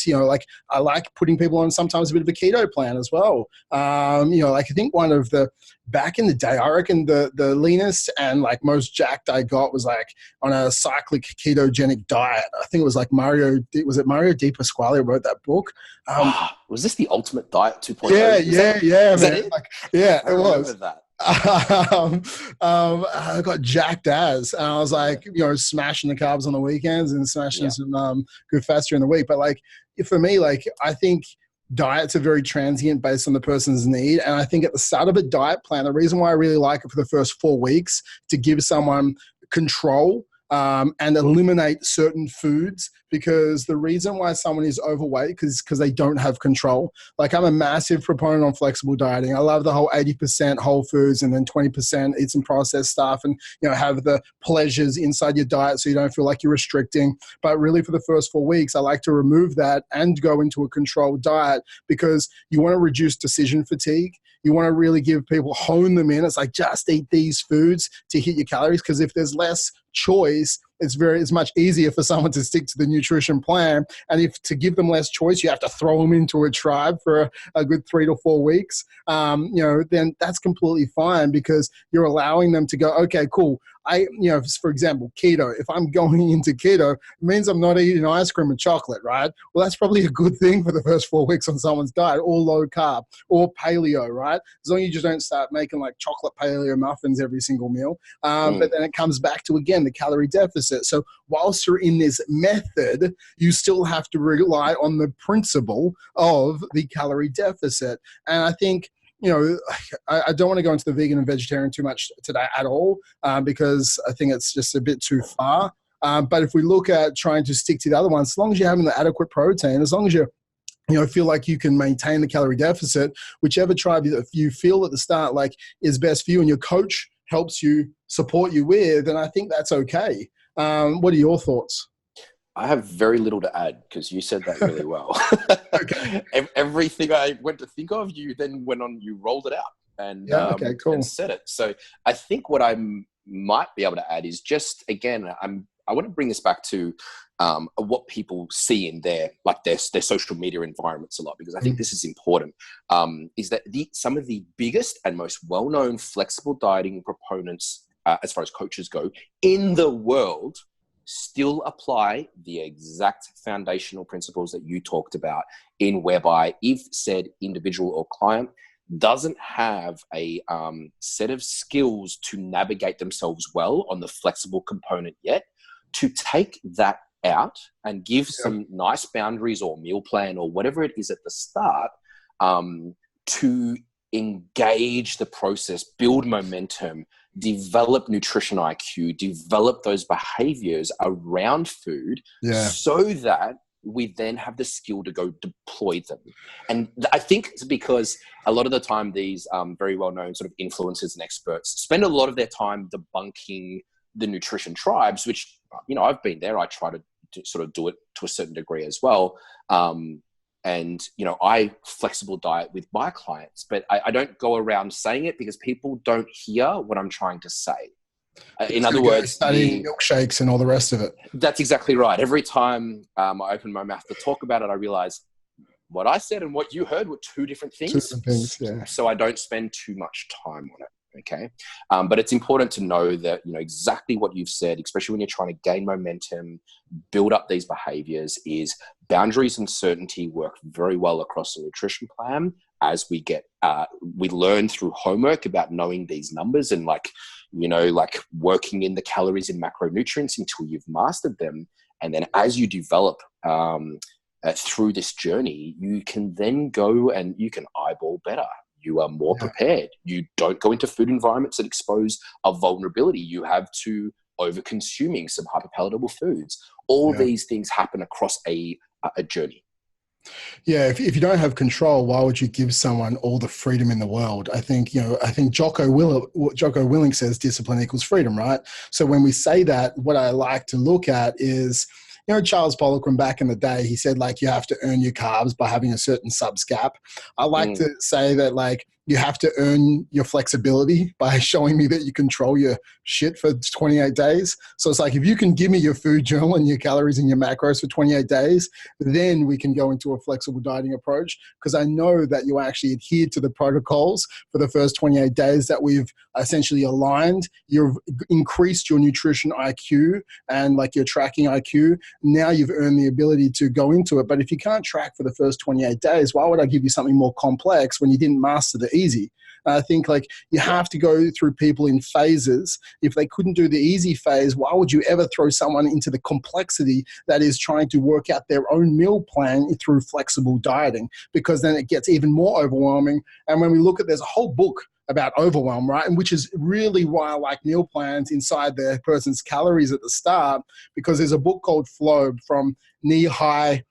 like I like putting people on sometimes a bit of a keto plan as well. Like I think one of the, back in the day, I reckon the leanest and like most jacked I got was like on a cyclic ketogenic diet. I think it was like Mario Di Pasquale wrote that book. Was this the Ultimate Diet 2.0? Yeah. Is that it? Like, yeah, it was. That. I got jacked as, and I was like, smashing the carbs on the weekends and smashing some good fats during the week. But like, for me, like, I think diets are very transient based on the person's need. And I think at the start of a diet plan, the reason why I really like it for the first 4 weeks to give someone control and eliminate certain foods, because the reason why someone is overweight is because they don't have control. Like, I'm a massive proponent on flexible dieting. I love the whole 80% whole foods and then 20% eat some processed stuff, and have the pleasures inside your diet so you don't feel like you're restricting. But really, for the first 4 weeks, I like to remove that and go into a controlled diet, because you want to reduce decision fatigue. You want to really give people, hone them in. It's like, just eat these foods to hit your calories, because if there's less choice, it's much easier for someone to stick to the nutrition plan. And if to give them less choice, you have to throw them into a tribe for a good 3 to 4 weeks, then that's completely fine, because you're allowing them to go, okay, cool. For example, keto, if I'm going into keto, it means I'm not eating ice cream and chocolate, right? Well, that's probably a good thing for the first 4 weeks on someone's diet, or low carb, or paleo, right? As long as you just don't start making like chocolate paleo muffins every single meal. But then it comes back to, again, the calorie deficit. So whilst you're in this method, you still have to rely on the principle of the calorie deficit. And I think, I don't want to go into the vegan and vegetarian too much today at all, because I think it's just a bit too far. But if we look at trying to stick to the other ones, as long as you're having the adequate protein, as long as you're feel like you can maintain the calorie deficit, whichever tribe you feel at the start like is best for you, and your coach helps you, support you with, and I think that's okay. What are your thoughts? I have very little to add, because you said that really well. Okay. Everything I went to think of, you then went on, you rolled it out and, okay, cool. and said it. So I think what I might be able to add is just, again, I want to bring this back to what people see in their social media environments a lot, because I think this is important, is that some of the biggest and most well-known flexible dieting proponents, as far as coaches go, in the world, still apply the exact foundational principles that you talked about, in whereby if said individual or client doesn't have a set of skills to navigate themselves well on the flexible component yet, to take that out and give some nice boundaries or meal plan or whatever it is at the start, to engage the process, build momentum, develop nutrition IQ, develop those behaviors around food, so that we then have the skill to go deploy them. And I think it's because a lot of the time these very well-known sort of influencers and experts spend a lot of their time debunking the nutrition tribes, which, I've been there. I try to sort of do it to a certain degree as well. And, I flexible diet with my clients, but I don't go around saying it, because people don't hear what I'm trying to say. In other words, studying milkshakes and all the rest of it. That's exactly right. Every time I open my mouth to talk about it, I realize what I said and what you heard were two different things. So I don't spend too much time on it. Okay. But it's important to know that, exactly what you've said, especially when you're trying to gain momentum, build up these behaviors, is boundaries and certainty work very well across the nutrition plan, as we learn through homework about knowing these numbers and working in the calories and macronutrients until you've mastered them. And then as you develop, through this journey, you can then go and you can eyeball better. You are more prepared. You don't go into food environments that expose a vulnerability. You have to over-consuming some hyperpalatable foods. All these things happen across a journey. Yeah, if you don't have control, why would you give someone all the freedom in the world? I think Jocko Willink says discipline equals freedom, right? So when we say that, what I like to look at is, Charles Poliquin back in the day, he said, you have to earn your carbs by having a certain subscap. I like to say that, you have to earn your flexibility by showing me that you control your shit for 28 days. So it's like, if you can give me your food journal and your calories and your macros for 28 days, then we can go into a flexible dieting approach, because I know that you actually adhere to the protocols for the first 28 days that we've essentially aligned. You've increased your nutrition IQ and your tracking IQ. Now you've earned the ability to go into it. But if you can't track for the first 28 days, why would I give you something more complex when you didn't master the easy? And I think like you have to go through people in phases. If they couldn't do the easy phase, why would you ever throw someone into the complexity that is trying to work out their own meal plan through flexible dieting? Because then it gets even more overwhelming. And when we look at, there's a whole book about overwhelm, right? And which is really why I like meal plans inside the person's calories at the start, because there's a book called Flow from Knee-High.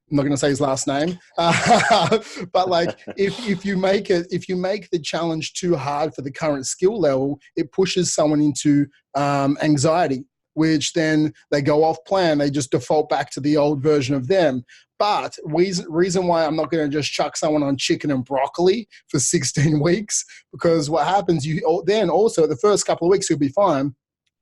I'm not going to say his last name, but like if you make the challenge too hard for the current skill level, it pushes someone into anxiety, which then they go off plan. They just default back to the old version of them. But reason why I'm not going to just chuck someone on chicken and broccoli for 16 weeks, because what happens, you then also the first couple of weeks you'll be fine,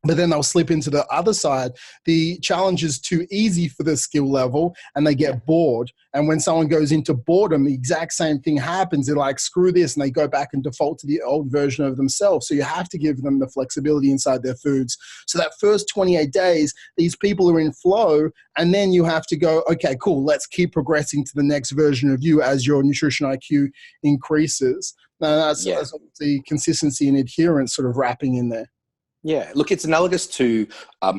but then they'll slip into the other side. The challenge is too easy for the skill level and they get bored. And when someone goes into boredom, the exact same thing happens. They're like, screw this. And they go back and default to the old version of themselves. So you have to give them the flexibility inside their foods. So that first 28 days, these people are in flow. And then you have to go, okay, cool. Let's keep progressing to the next version of you as your nutrition IQ increases. Now that's the consistency and adherence sort of wrapping in there. Yeah, look, it's analogous to,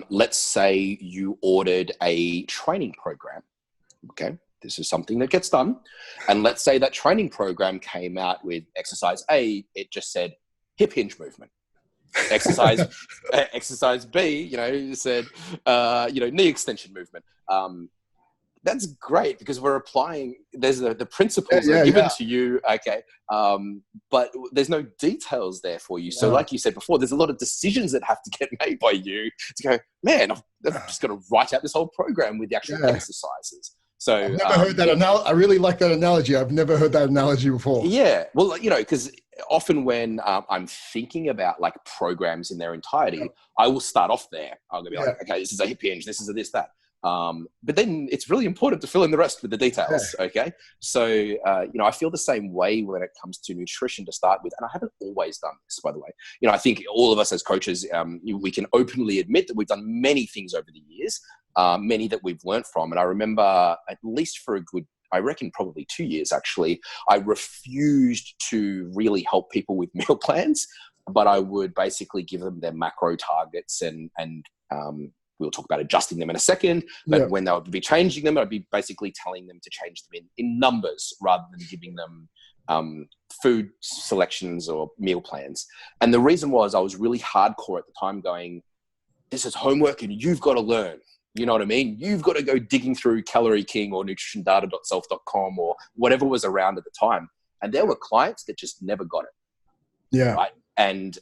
let's say you ordered a training program. Okay, this is something that gets done. And let's say that training program came out with exercise A, it just said hip hinge movement. Exercise B, said, knee extension movement. That's great because we're applying, there's the principles are given to you, okay, but there's no details there for you. So like you said before, there's a lot of decisions that have to get made by you to go, man, I've just got to write out this whole program with the actual exercises. So I've never heard that analogy. I really like that analogy. I've never heard that analogy before. Yeah, well, because often when I'm thinking about like programs in their entirety, I will start off there. I'll be like, okay, this is a hip hinge, this is a this, that. But then it's really important to fill in the rest with the details. Okay. So, I feel the same way when it comes to nutrition to start with. And I haven't always done this, by the way. I think all of us as coaches, we can openly admit that we've done many things over the years, many that we've learned from. And I remember at least for a good, I reckon probably 2 years actually, I refused to really help people with meal plans, but I would basically give them their macro targets and we'll talk about adjusting them in a second, but when they would be changing them, I'd be basically telling them to change them in numbers rather than giving them food selections or meal plans. And the reason was I was really hardcore at the time going, this is homework and you've got to learn. You know what I mean? You've got to go digging through Calorie King or nutritiondata.self.com or whatever was around at the time. And there were clients that just never got it. Yeah. Right. And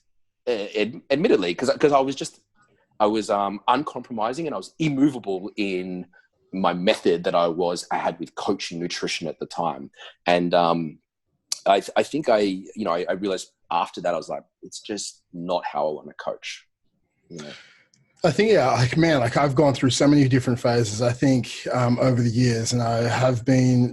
admittedly, because I was uncompromising and I was immovable in my method that I had with coaching nutrition at the time. And I think I realized after that, I was like, it's just not how I want to coach. I think, I've gone through so many different phases, I think, over the years, and I have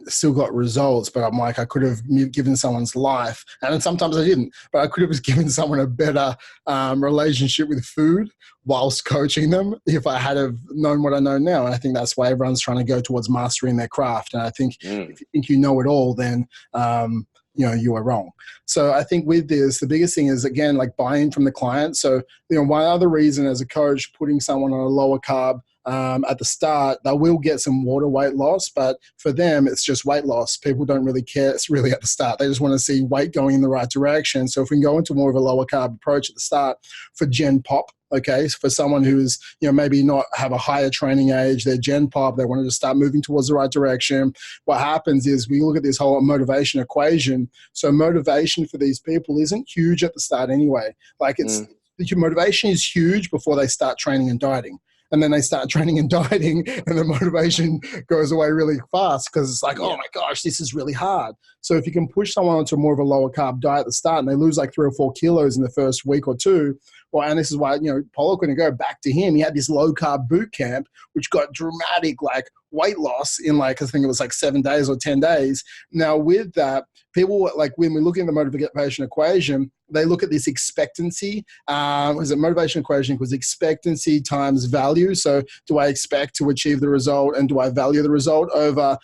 still got results, but I'm like, I could have given someone's life, and sometimes I didn't, but I could have given someone a better relationship with food whilst coaching them if I had have known what I know now. And I think that's why everyone's trying to go towards mastering their craft. And I think if you think you know it all, then you are wrong. So I think with this, the biggest thing is, again, like buy-in from the client. So, one other reason as a coach, putting someone on a lower carb at the start, they will get some water weight loss, but for them, it's just weight loss. People don't really care. It's really at the start. They just want to see weight going in the right direction. So if we can go into more of a lower carb approach at the start for Gen Pop, okay, for someone who's, maybe not have a higher training age, they're Gen Pop, they wanted to start moving towards the right direction. What happens is we look at this whole motivation equation. So motivation for these people isn't huge at the start anyway. Like motivation is huge before they start training and dieting. And then they start training and dieting and the motivation goes away really fast because it's like, oh my gosh, this is really hard. So if you can push someone onto more of a lower carb diet at the start and they lose like 3 or 4 kilos in the first week or two, and this is why, Paulo couldn't go back to him. He had this low carb boot camp, which got dramatic, like weight loss in like, I think it was like 7 days or 10 days. Now with that, people, like when we look at the motivation equation, they look at this expectancy. Was it motivation equation equals expectancy times value? So do I expect to achieve the result, and do I value the result over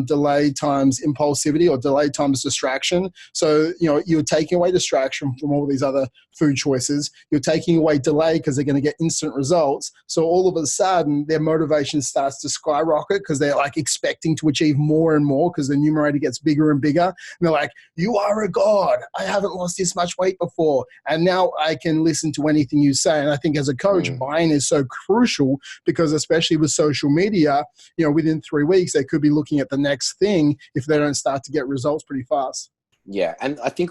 delay times impulsivity, or delay times distraction? So, you know, you're taking away distraction from all these other food choices. You're taking away delay because they're going to get instant results. So all of a sudden their motivation starts to skyrocket because they're like expecting to achieve more and more because the numerator gets bigger and bigger. And they're like, you are a god. I haven't lost this much weight before, and now I can listen to anything you say. And I think as a coach, buy-in is so crucial, because especially with social media, you know, within 3 weeks, they could be looking at the next thing if they don't start to get results pretty fast. Yeah. And I think,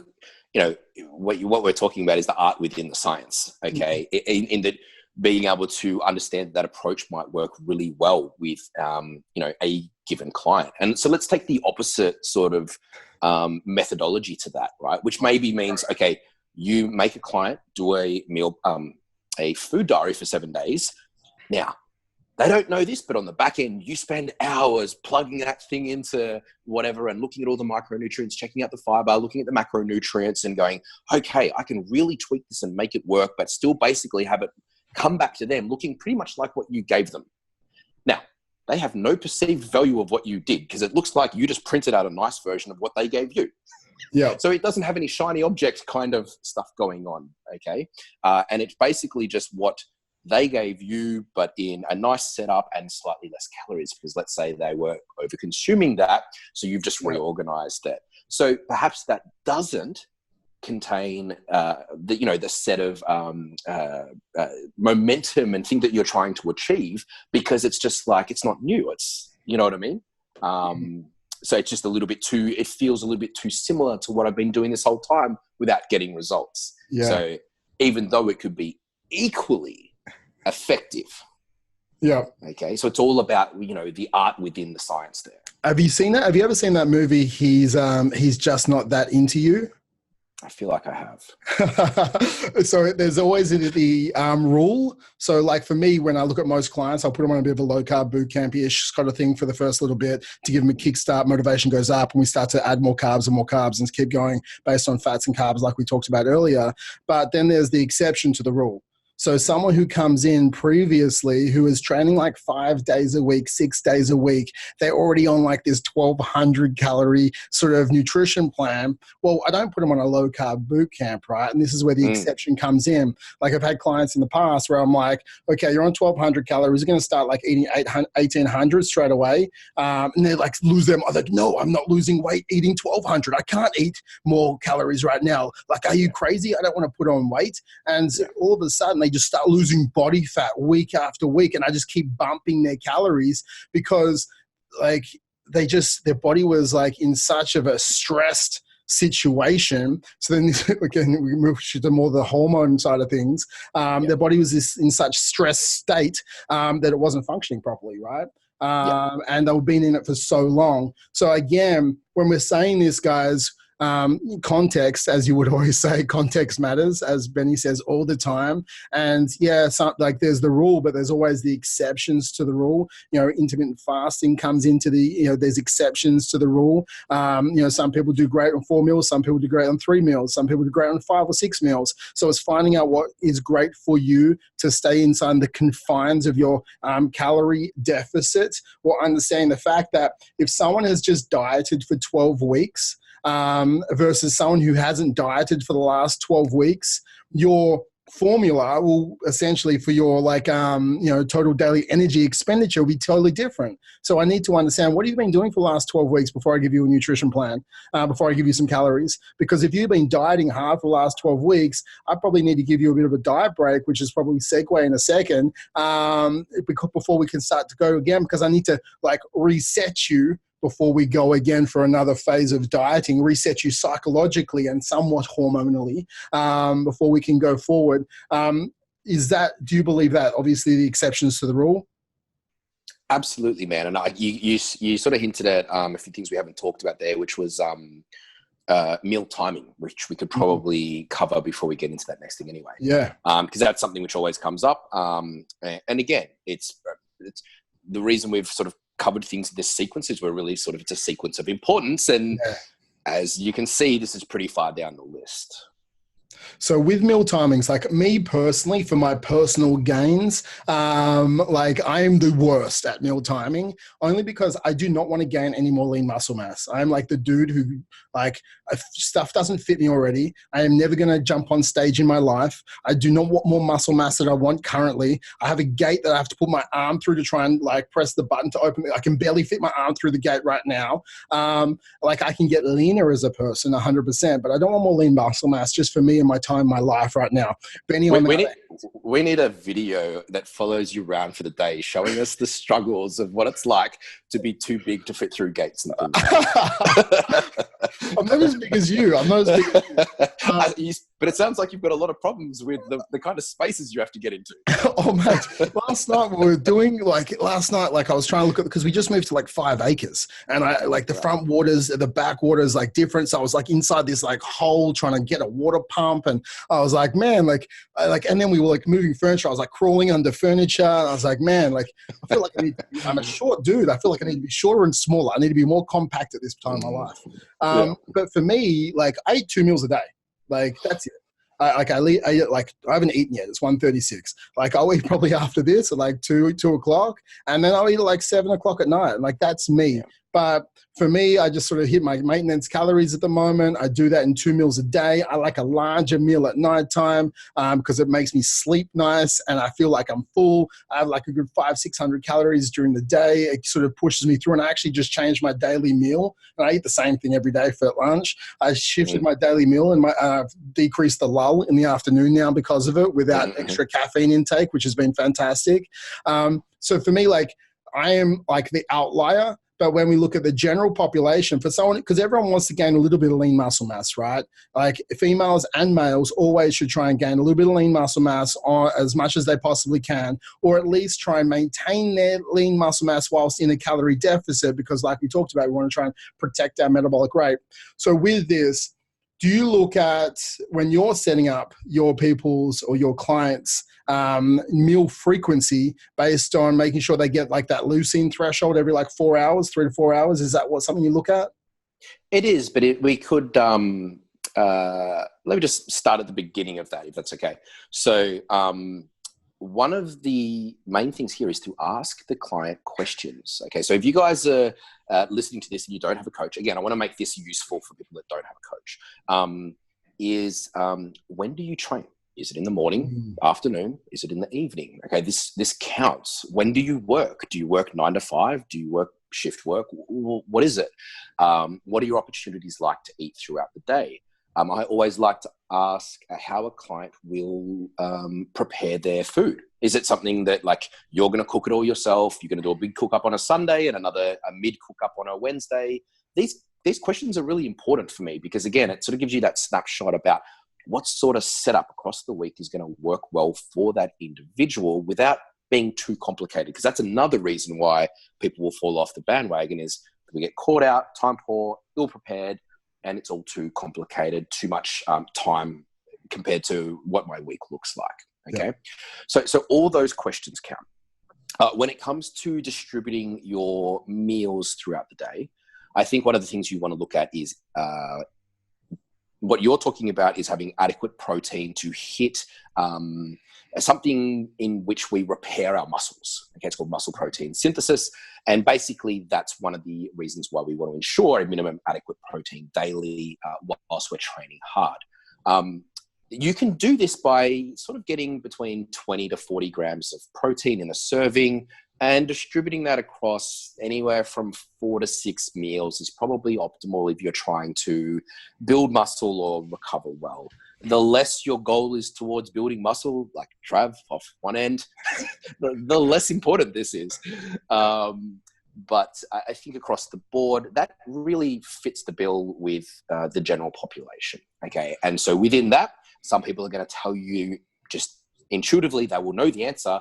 you know, what we're talking about is the art within the science. Okay. In that, being able to understand that approach might work really well with, you know, a given client. And so let's take the opposite sort of methodology to that, right? Which maybe means, okay, you make a client do a meal, a food diary for 7 days. Now, they don't know this, but on the back end, you spend hours plugging that thing into whatever and looking at all the micronutrients, checking out the fiber, looking at the macronutrients and going, okay, I can really tweak this and make it work, but still basically have it come back to them looking pretty much like what you gave them. Now, they have no perceived value of what you did, because it looks like you just printed out a nice version of what they gave you. Yeah. So it doesn't have any shiny object kind of stuff going on, okay? And it's basically just what they gave you, but in a nice setup and slightly less calories, because let's say they were over-consuming that, so you've just reorganized it. So perhaps that doesn't contain the set of momentum and thing that you're trying to achieve, because it's just like, it's not new. It's, you know what I mean? So it's just it feels a little bit too similar to what I've been doing this whole time without getting results. Yeah. So even though it could be equally effective. Yeah. Okay. So it's all about, you know, the art within the science there. Have you seen that? Have you ever seen that movie, He's Just Not That Into You? I feel like I have. So there's always the rule. So like for me, when I look at most clients, I'll put them on a bit of a low carb boot camp-ish kind of thing for the first little bit to give them a kickstart. Motivation goes up and we start to add more carbs and keep going based on fats and carbs like we talked about earlier. But then there's the exception to the rule. So someone who comes in previously who is training like 5 days a week, 6 days a week, they're already on like this 1,200 calorie sort of nutrition plan. Well, I don't put them on a low carb boot camp, right? And this is where the exception comes in. Like I've had clients in the past where I'm like, okay, you're on 1,200 calories. You're going to start like eating 1,800 straight away. And they like lose them. I'm like, no, I'm not losing weight eating 1,200. I can't eat more calories right now. Like, are you crazy? I don't want to put on weight. And all of a sudden, they just start losing body fat week after week, and I just keep bumping their calories because like their body was like in such of a stressed situation. So then again, we move to more the hormone side of things. Their body was in such stress state that it wasn't functioning properly, right? And they've been in it for so long. So again, when we're saying this, guys, context, as you would always say, context matters, as Benny says all the time. And like there's the rule, but there's always the exceptions to the rule. You know, intermittent fasting comes into there's exceptions to the rule. Some people do great on 4 meals, some people do great on 3 meals, some people do great on 5 or 6 meals. So it's finding out what is great for you to stay inside the confines of your calorie deficit, or understanding the fact that if someone has just dieted for 12 weeks, versus someone who hasn't dieted for the last 12 weeks, your formula will essentially for your total daily energy expenditure will be totally different. So I need to understand, what have you been doing for the last 12 weeks before I give you a nutrition plan, before I give you some calories? Because if you've been dieting hard for the last 12 weeks, I probably need to give you a bit of a diet break, which is probably segue in a second, before we can start to go again, because I need to like reset you before we go again for another phase of dieting, reset you psychologically and somewhat hormonally, before we can go forward. Do you believe that? Obviously, the exceptions to the rule? Absolutely, man. And you sort of hinted at a few things we haven't talked about there, which was meal timing, which we could probably cover before we get into that next thing anyway. Yeah. Because that's something which always comes up. And again, it's the reason we've sort of covered things in this sequence is we're really sort of, it's a sequence of importance. And as you can see, this is pretty far down the list. So with meal timings, like me personally, for my personal gains, like I am the worst at meal timing, only because I do not want to gain any more lean muscle mass. I'm like the dude who, like, if stuff doesn't fit me already, I am never going to jump on stage in my life. I do not want more muscle mass than I want currently. I have a gate that I have to put my arm through to try and like press the button to open it. I can barely fit my arm through the gate right now. Like I can get leaner as a person 100%, but I don't want more lean muscle mass just for me and my time, my life right now. Benny, we need a video that follows you around for the day, showing us the struggles of what it's like to be too big to fit through gates and things. I'm not as big as you. I'm not as big as you. But it sounds like you've got a lot of problems with the kind of spaces you have to get into. Oh, mate. Last night I was trying to look at, because we just moved to like 5 acres, and I like the front waters, the back waters, like different. So I was like inside this like hole trying to get a water pump. And I was like, man, and then we were like moving furniture. I was like crawling under furniture. And I was like, man, like I feel like I'm a short dude. I feel like I need to be shorter and smaller. I need to be more compact at this time in my life. But for me, like I eat 2 meals a day. Like that's it. I haven't eaten yet. It's 1:36. Like I'll eat probably after this at like 2 o'clock, and then I'll eat at like 7 o'clock at night. Like that's me. But for me, I just sort of hit my maintenance calories at the moment. I do that in 2 meals a day. I like a larger meal at nighttime because it makes me sleep nice and I feel like I'm full. I have like a good 500-600 calories during the day. It sort of pushes me through, and I actually just changed my daily meal. And I eat the same thing every day for lunch. I shifted my daily meal and decreased the lull in the afternoon now because of it, without extra caffeine intake, which has been fantastic. So for me, like I am like the outlier. But when we look at the general population, for someone, because everyone wants to gain a little bit of lean muscle mass, right? Like females and males always should try and gain a little bit of lean muscle mass on as much as they possibly can, or at least try and maintain their lean muscle mass whilst in a calorie deficit, because like we talked about, we want to try and protect our metabolic rate. So with this, do you look at, when you're setting up your people's or your clients' meal frequency based on making sure they get like that leucine threshold every like 4 hours, 3 to 4 hours? Is that something you look at? It is, but we could, let me just start at the beginning of that, if that's okay. So one of the main things here is to ask the client questions. Okay, so if you guys are listening to this and you don't have a coach, again, I want to make this useful for people that don't have a coach, when do you train? Is it in the morning, afternoon? Is it in the evening? Okay, this counts. When do you work? Do you work 9 to 5? Do you work shift work? What is it? What are your opportunities like to eat throughout the day? I always like to ask how a client will prepare their food. Is it something that like you're going to cook it all yourself? You're going to do a big cook up on a Sunday and a mid cook up on a Wednesday? These questions are really important for me because, again, it sort of gives you that snapshot about what sort of setup across the week is going to work well for that individual without being too complicated. Because that's another reason why people will fall off the bandwagon, is we get caught out, time poor, ill prepared, and it's all too complicated, too much time compared to what my week looks like. Okay. Yeah. So all those questions count. When it comes to distributing your meals throughout the day, I think one of the things you want to look at is what you're talking about is having adequate protein to hit something in which we repair our muscles. Okay, it's called muscle protein synthesis. And basically, that's one of the reasons why we want to ensure a minimum adequate protein daily whilst we're training hard. You can do this by sort of getting between 20 to 40 grams of protein in a serving, and distributing that across anywhere from 4 to 6 meals is probably optimal if you're trying to build muscle or recover well. The less your goal is towards building muscle, like Trav off one end, the less important this is. But I think across the board, that really fits the bill with the general population. Okay, and so within that, some people are going to tell you just intuitively, they will know the answer.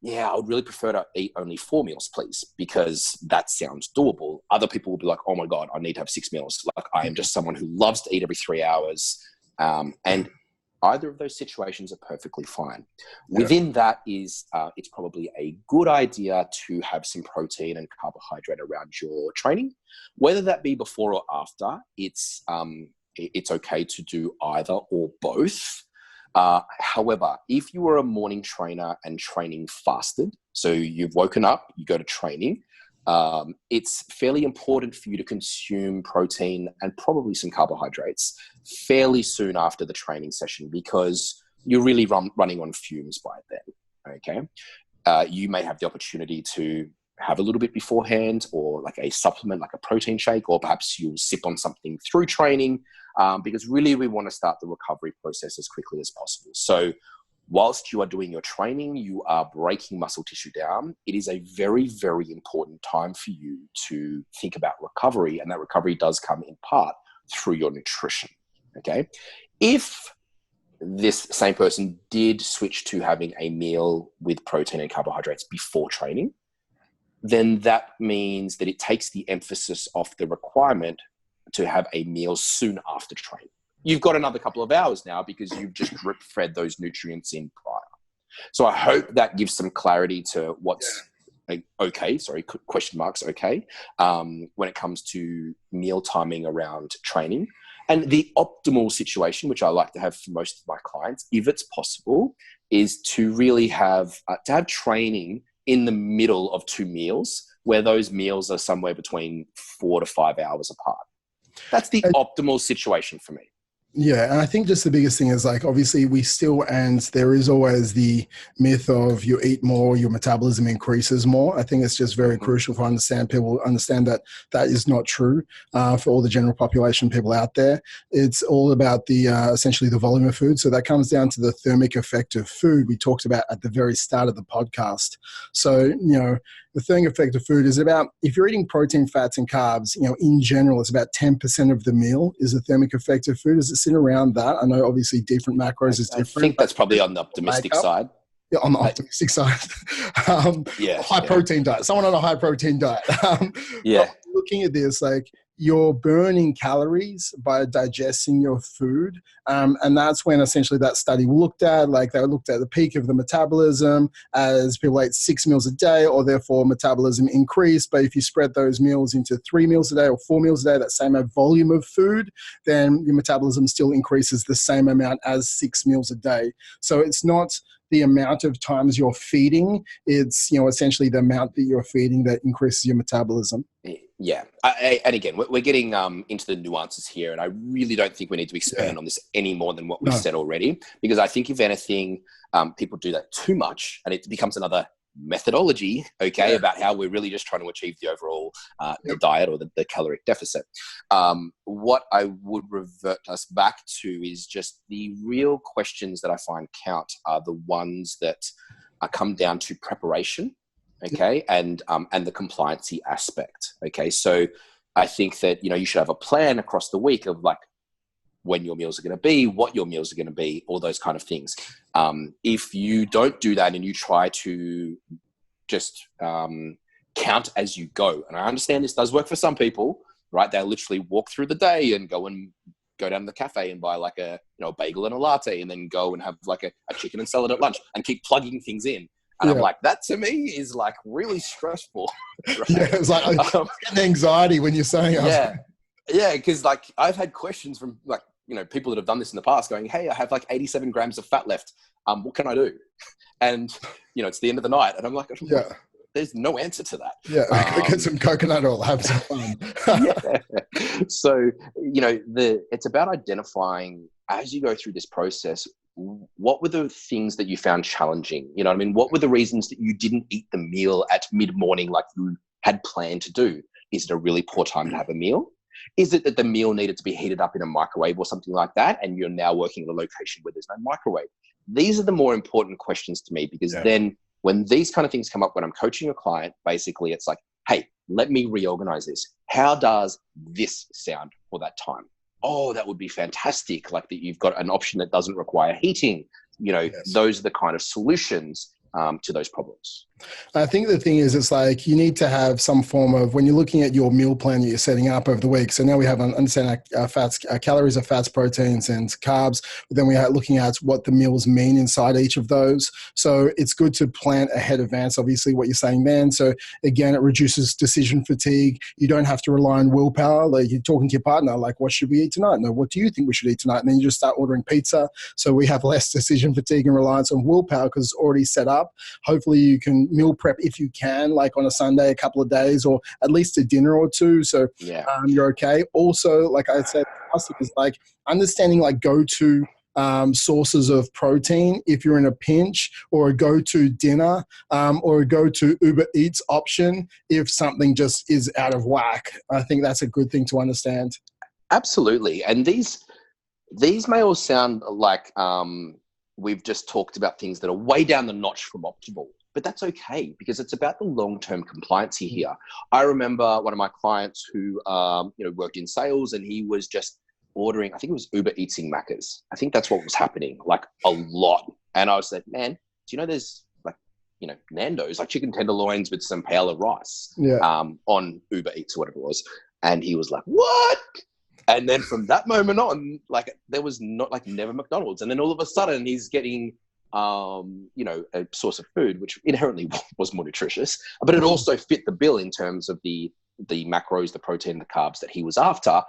Yeah, I would really prefer to eat only 4 meals, please, because that sounds doable. Other people will be like, oh my God, I need to have 6 meals. Like I am just someone who loves to eat every 3 hours. And either of those situations are perfectly fine. Yeah. Within that is, it's probably a good idea to have some protein and carbohydrate around your training, whether that be before or after. It's okay to do either or both. However, if you are a morning trainer and training fasted, so you've woken up, you go to training, it's fairly important for you to consume protein and probably some carbohydrates fairly soon after the training session, because you're really running on fumes by then, okay? You may have the opportunity to have a little bit beforehand, or like a supplement, like a protein shake, or perhaps you'll sip on something through training, because really we want to start the recovery process as quickly as possible. So whilst you are doing your training, you are breaking muscle tissue down. It is a very, very important time for you to think about recovery, and that recovery does come in part through your nutrition, okay? If this same person did switch to having a meal with protein and carbohydrates before training, then that means that it takes the emphasis off the requirement to have a meal soon after training. You've got another couple of hours now because you've just drip fed those nutrients in prior. So I hope that gives some clarity to what's okay, question marks, okay, when it comes to meal timing around training. And the optimal situation, which I like to have for most of my clients, if it's possible, is to really have training in the middle of two meals, where those meals are somewhere between 4 to 5 hours apart. That's the optimal situation for me. Yeah, and I think just the biggest thing is, like, obviously we still, and there is always the myth of you eat more, your metabolism increases more. I think it's just very crucial for people understand that that is not true for all the general population people out there. It's all about the essentially the volume of food. So that comes down to the thermic effect of food we talked about at the very start of the podcast. So, the thermic effect of food is about, if you're eating protein, fats, and carbs, in general, it's about 10% of the meal is the thermic effect of food. Is it sit around that? I know obviously different macros is different. I think that's probably on the optimistic side. Yeah, on the optimistic side. High protein diet. Someone on a high protein diet. Looking at this, like, you're burning calories by digesting your food. And that's when essentially that study looked at, they looked at the peak of the metabolism as people ate 6 meals a day, or therefore metabolism increased. But if you spread those meals into 3 meals a day or 4 meals a day, that same volume of food, then your metabolism still increases the same amount as 6 meals a day. So it's not the amount of times you're feeding, it's, essentially the amount that you're feeding that increases your metabolism. Yeah. And again, we're getting into the nuances here, and I really don't think we need to expand on this any more than what we've said already, because I think if anything, people do that too much and it becomes another methodology, about how we're really just trying to achieve the overall the diet or the caloric deficit. What I would revert us back to is just the real questions that I find count are the ones that come down to preparation, and the compliancy aspect. So I think that you should have a plan across the week of when your meals are going to be, what your meals are going to be, all those kind of things. If you don't do that and you try to just count as you go, and I understand this does work for some people, right? They'll literally walk through the day and go down to the cafe and buy a bagel and a latte, and then go and have a chicken and salad at lunch and keep plugging things in. And I'm that to me is really stressful. Right? Yeah, it's getting anxiety when you're saying it. Yeah, because I've had questions from people that have done this in the past going, hey, I have 87 grams of fat left. What can I do? And, it's the end of the night. And I'm like, there's no answer to that. Yeah, go get some coconut oil, have some fun. So, it's about identifying, as you go through this process, what were the things that you found challenging? You know what I mean? What were the reasons that you didn't eat the meal at mid-morning like you had planned to do? Is it a really poor time to have a meal? Is it that the meal needed to be heated up in a microwave or something like that, and you're now working in a location where there's no microwave? These are the more important questions to me, because then when these kind of things come up, when I'm coaching a client, basically it's like, hey, let me reorganize this. How does this sound for that time? Oh, that would be fantastic. That you've got an option that doesn't require heating. Those are the kind of solutions to those problems. I think the thing is, it's like you need to have some form of, when you're looking at your meal plan that you're setting up over the week. So now we have understand our fats, our calories are fats, proteins, and carbs. But then we are looking at what the meals mean inside each of those. So it's good to plan ahead advance, obviously, what you're saying then. So again, it reduces decision fatigue. You don't have to rely on willpower. Like you're talking to your partner, like, what should we eat tonight? No, what do you think we should eat tonight? And then you just start ordering pizza. So we have less decision fatigue and reliance on willpower because it's already set up. Hopefully you can meal prep if you can, like on a Sunday, a couple of days, or at least a dinner or two. So you're okay. Also, like I said, is like understanding like go-to sources of protein if you're in a pinch, or a go-to dinner, or a go-to Uber Eats option if something just is out of whack. I think that's a good thing to understand. Absolutely. And these may all sound like we've just talked about things that are way down the notch from optimal, but that's okay because it's about the long-term compliance here. I remember one of my clients who worked in sales, and he was just ordering, I think it was Uber Eating Macca's. I think that's what was happening, like a lot. And I was like, man, do you know there's like, Nando's, like chicken tenderloins with some paella rice on Uber Eats or whatever it was. And he was like, what? And then from that moment on, like there was not like never McDonald's. And then all of a sudden he's getting, a source of food, which inherently was more nutritious, but it also fit the bill in terms of the macros, the protein, the carbs that he was after.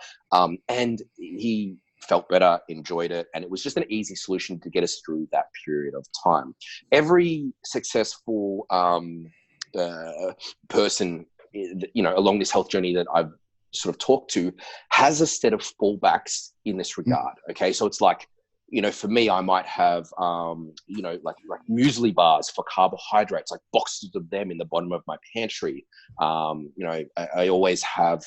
And he felt better, enjoyed it. And it was just an easy solution to get us through that period of time. Every successful person, along this health journey that I've sort of talked to has a set of fallbacks in this regard. Okay. So it's like, for me, I might have, like muesli bars for carbohydrates, like boxes of them in the bottom of my pantry. I always have,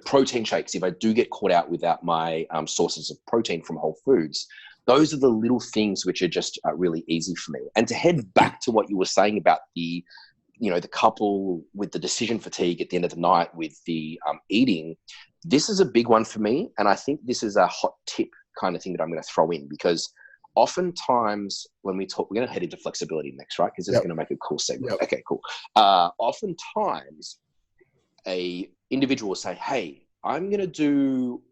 protein shakes if I do get caught out without my sources of protein from whole foods. Those are the little things which are just really easy for me. And to head back to what you were saying about the couple with the decision fatigue at the end of the night with the eating, this is a big one for me. And I think this is a hot tip kind of thing that I'm going to throw in, because oftentimes when we talk, we're going to head into flexibility next, right? Because it's going to make a cool segment. Okay, cool. Oftentimes a individual will say, hey, I'm going to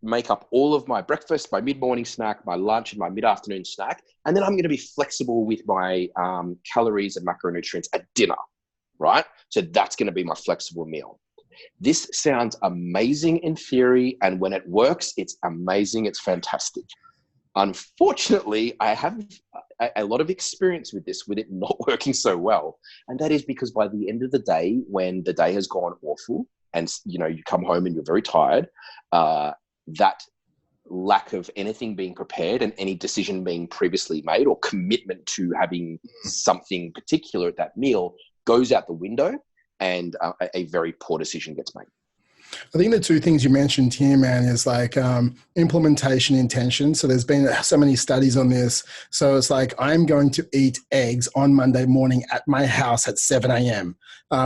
make up all of my breakfast, my mid-morning snack, my lunch, and my mid-afternoon snack. And then I'm going to be flexible with my calories and macronutrients at dinner, right? So that's going to be my flexible meal. This sounds amazing in theory. And when it works, it's amazing. It's fantastic. Unfortunately, I have a lot of experience with this, with it not working so well. And that is because by the end of the day, when the day has gone awful and, you come home and you're very tired, that lack of anything being prepared and any decision being previously made or commitment to having something particular at that meal goes out the window, and a very poor decision gets made. I think the two things you mentioned here, man, is like implementation intention. So there's been so many studies on this. So it's like, I'm going to eat eggs on Monday morning at my house at 7 a.m.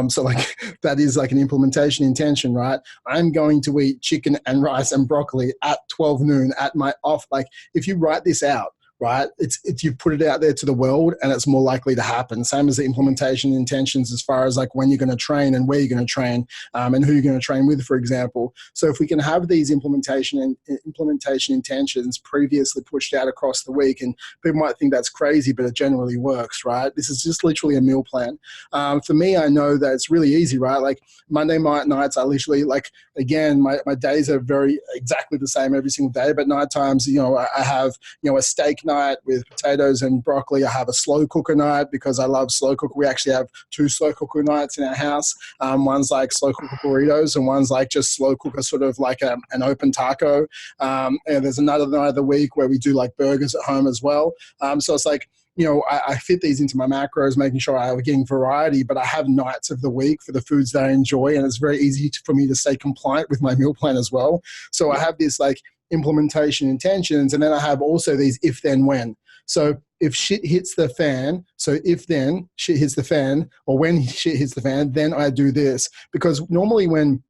So like that is like an implementation intention, right? I'm going to eat chicken and rice and broccoli at 12 noon at my off. Like if you write this out, right? It's you put it out there to the world, and it's more likely to happen. Same as the implementation intentions as far as like when you're going to train and where you're going to train, and who you're going to train with, for example. So if we can have these implementation intentions previously pushed out across the week, and people might think that's crazy, but it generally works, right? This is just literally a meal plan. For me, I know that it's really easy, right? Like Monday nights, I literally like, again, my days are very exactly the same every single day, but night times, I have, a steak night with potatoes and broccoli. I have a slow cooker night because I love slow cooker. We actually have 2 slow cooker nights in our house. One's like slow cooker burritos, and one's like just slow cooker, sort of like an open taco. And there's another night of the week where we do like burgers at home as well. So it's like, I fit these into my macros, making sure I'm getting variety, but I have nights of the week for the foods that I enjoy. And it's very easy for me to stay compliant with my meal plan as well. So I have this like implementation intentions, and then I have also these if then when. So if shit hits the fan, so if then shit hits the fan, or when shit hits the fan, then I do this. Because normally when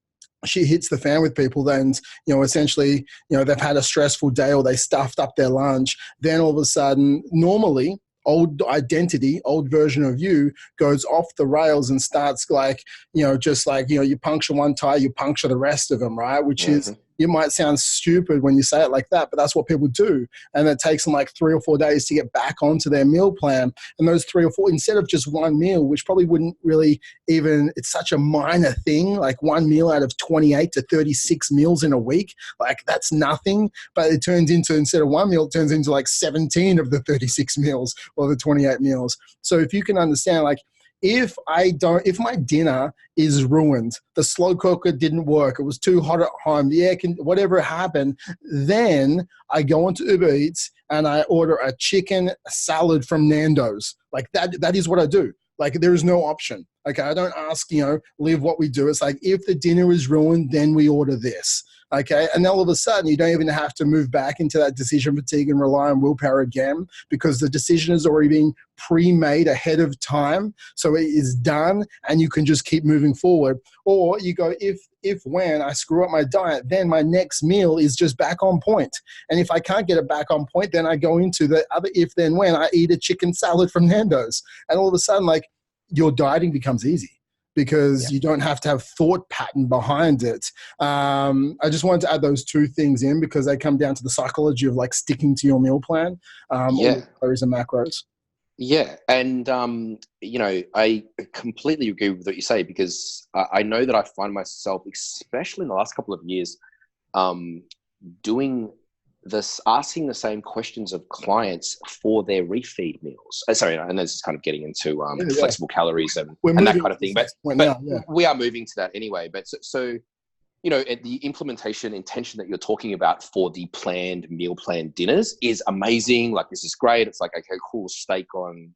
shit hits the fan with people, then essentially they've had a stressful day or they stuffed up their lunch, then all of a sudden normally old identity, old version of you goes off the rails and starts like, just like, you puncture one tire, you puncture the rest of them, right? Which is, it might sound stupid when you say it like that, but that's what people do. And it takes them like 3 or 4 days to get back onto their meal plan. And those 3 or 4, instead of just one meal, which probably wouldn't really even, it's such a minor thing, like one meal out of 28 to 36 meals in a week, like that's nothing. But it turns into, instead of one meal, it turns into like 17 of the 36 meals or the 28 meals. So if you can understand, like, if my dinner is ruined, the slow cooker didn't work, it was too hot at home, whatever happened, then I go onto Uber Eats and I order a chicken salad from Nando's. Like that is what I do. Like there is no option. Okay, I don't ask, live what we do. It's like, if the dinner is ruined, then we order this. Okay, and then all of a sudden you don't even have to move back into that decision fatigue and rely on willpower again, because the decision has already been pre-made ahead of time. So it is done and you can just keep moving forward. Or you go, if when I screw up my diet, then my next meal is just back on point. And if I can't get it back on point, then I go into the other if then when I eat a chicken salad from Nando's. And all of a sudden, like, your dieting becomes easy, because you don't have to have thought pattern behind it. I just wanted to add those two things in because they come down to the psychology of like sticking to your meal plan, all the calories and macros. Yeah. And, I completely agree with what you say, because I know that I find myself, especially in the last couple of years, asking the same questions of clients for their refeed meals. Sorry, and this is kind of getting into flexible calories and that kind of thing. But we are moving to that anyway. But so the implementation intention that you're talking about for the planned meal plan dinners is amazing. Like, this is great. It's like, okay, cool, steak on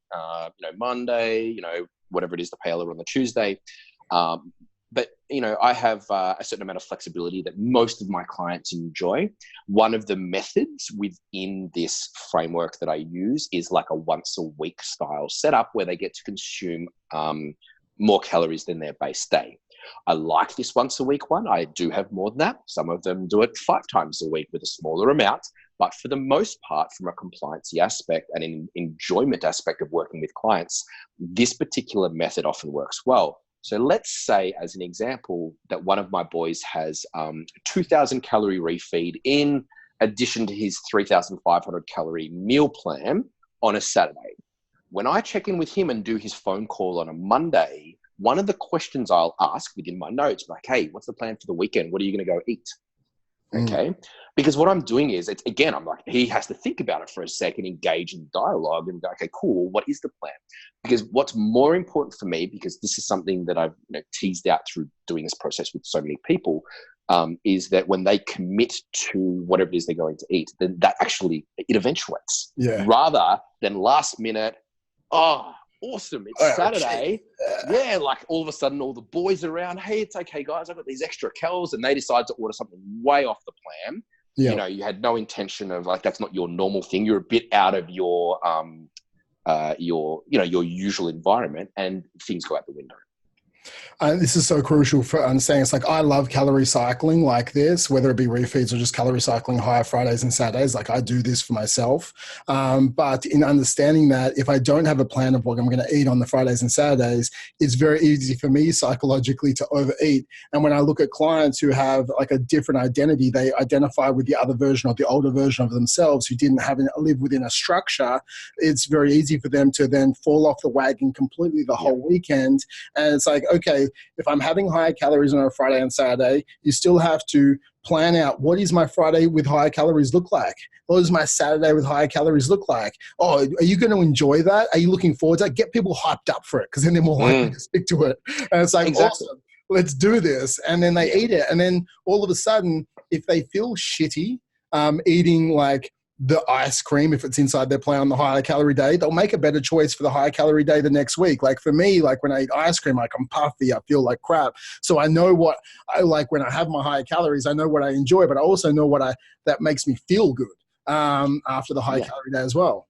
Monday, whatever it is, the paella on the Tuesday. But, I have a certain amount of flexibility that most of my clients enjoy. One of the methods within this framework that I use is like a once a week style setup where they get to consume more calories than their base day. I like this once a week one. I do have more than that. Some of them do it 5 times a week with a smaller amount. But for the most part, from a compliancy aspect and an enjoyment aspect of working with clients, this particular method often works well. So let's say, as an example, that one of my boys has 2,000 calorie refeed in addition to his 3,500 calorie meal plan on a Saturday. When I check in with him and do his phone call on a Monday, one of the questions I'll ask within my notes, like, hey, what's the plan for the weekend? What are you going to go eat? Okay. Because what I'm doing is, I'm like, he has to think about it for a second, engage in dialogue and go, okay, cool. What is the plan? Because what's more important for me, because this is something that I've teased out through doing this process with so many people, is that when they commit to whatever it is they're going to eat, then that actually, it eventuates rather than last minute. Oh, awesome. It's Saturday. Yeah, like all of a sudden all the boys are around. Hey, it's okay, guys. I've got these extra calories, and they decide to order something way off the plan. Yeah. You had no intention of, like, that's not your normal thing. You're a bit out of your usual environment, and things go out the window. This is so crucial for understanding. It's like, I love calorie cycling like this, whether it be refeeds or just calorie cycling higher Fridays and Saturdays. Like, I do this for myself. But in understanding that if I don't have a plan of what I'm going to eat on the Fridays and Saturdays, it's very easy for me psychologically to overeat. And when I look at clients who have like a different identity, they identify with the other version or the older version of themselves who didn't live within a structure, it's very easy for them to then fall off the wagon completely the whole weekend. And it's like, okay, if I'm having higher calories on a Friday and Saturday, you still have to plan out, what is my Friday with higher calories look like? What does my Saturday with higher calories look like? Oh, are you going to enjoy that? Are you looking forward to that? Get people hyped up for it, because then they're more likely to stick to it. And it's like, awesome, let's do this. And then they eat it. And then all of a sudden, if they feel shitty eating like the ice cream, if it's inside their plan on the higher calorie day, they'll make a better choice for the higher calorie day the next week. Like for me, like when I eat ice cream, like I'm puffy, I feel like crap. So I know what I like when I have my higher calories. I know what I enjoy, but I also know that makes me feel good after the high calorie day as well.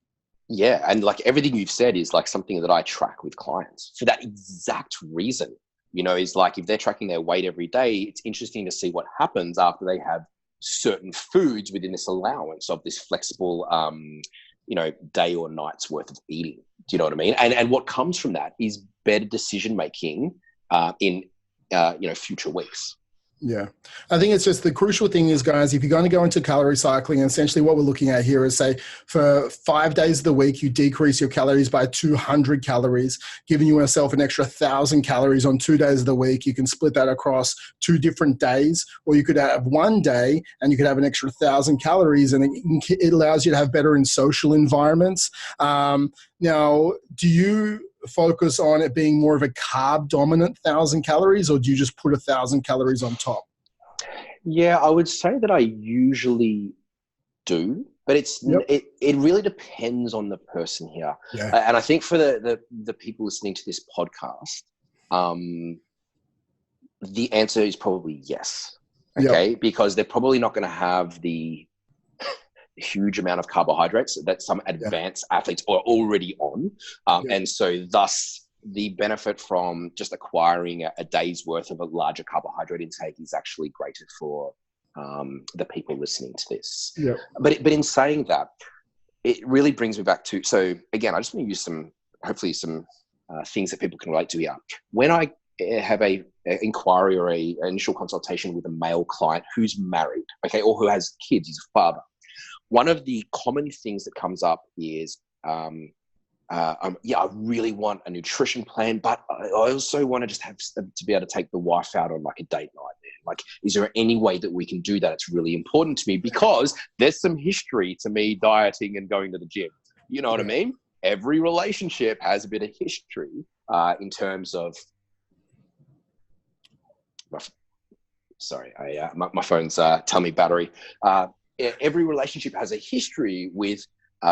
Yeah, and like everything you've said is like something that I track with clients for that exact reason. Is like, if they're tracking their weight every day, it's interesting to see what happens after they have certain foods within this allowance of this flexible day or night's worth of eating. Do you know what I mean? And what comes from that is better decision making in future weeks. Yeah. I think it's just the crucial thing is, guys, if you're going to go into calorie cycling, essentially what we're looking at here is, say, for 5 days of the week, you decrease your calories by 200 calories, giving yourself an extra 1,000 calories on 2 days of the week. You can split that across 2 different days, or you could have one day and you could have an extra 1,000 calories, and it allows you to have better in social environments. Now, do you focus on it being more of a carb dominant 1,000 calories, or do you just put 1,000 calories on top? Yeah, I would say that I usually do, but it really depends on the person here. Yeah. And I think for the people listening to this podcast, the answer is probably yes. Okay, yep. Because they're probably not going to have the huge amount of carbohydrates that some advanced athletes are already on. And so thus the benefit from just acquiring a day's worth of a larger carbohydrate intake is actually greater for the people listening to this. Yep. But in saying that, it really brings me back to, so again, I just want to use hopefully some things that people can relate to here. When I have a inquiry or an initial consultation with a male client who's married, okay, or who has kids, he's a father, one of the common things that comes up is, I really want a nutrition plan, but I also want to just have to be able to take the wife out on like a date night. Like, is there any way that we can do that? It's really important to me because there's some history to me dieting and going to the gym. You know what I mean? Every relationship has a bit of history in terms of. My phone's telling me battery. Every relationship has a history with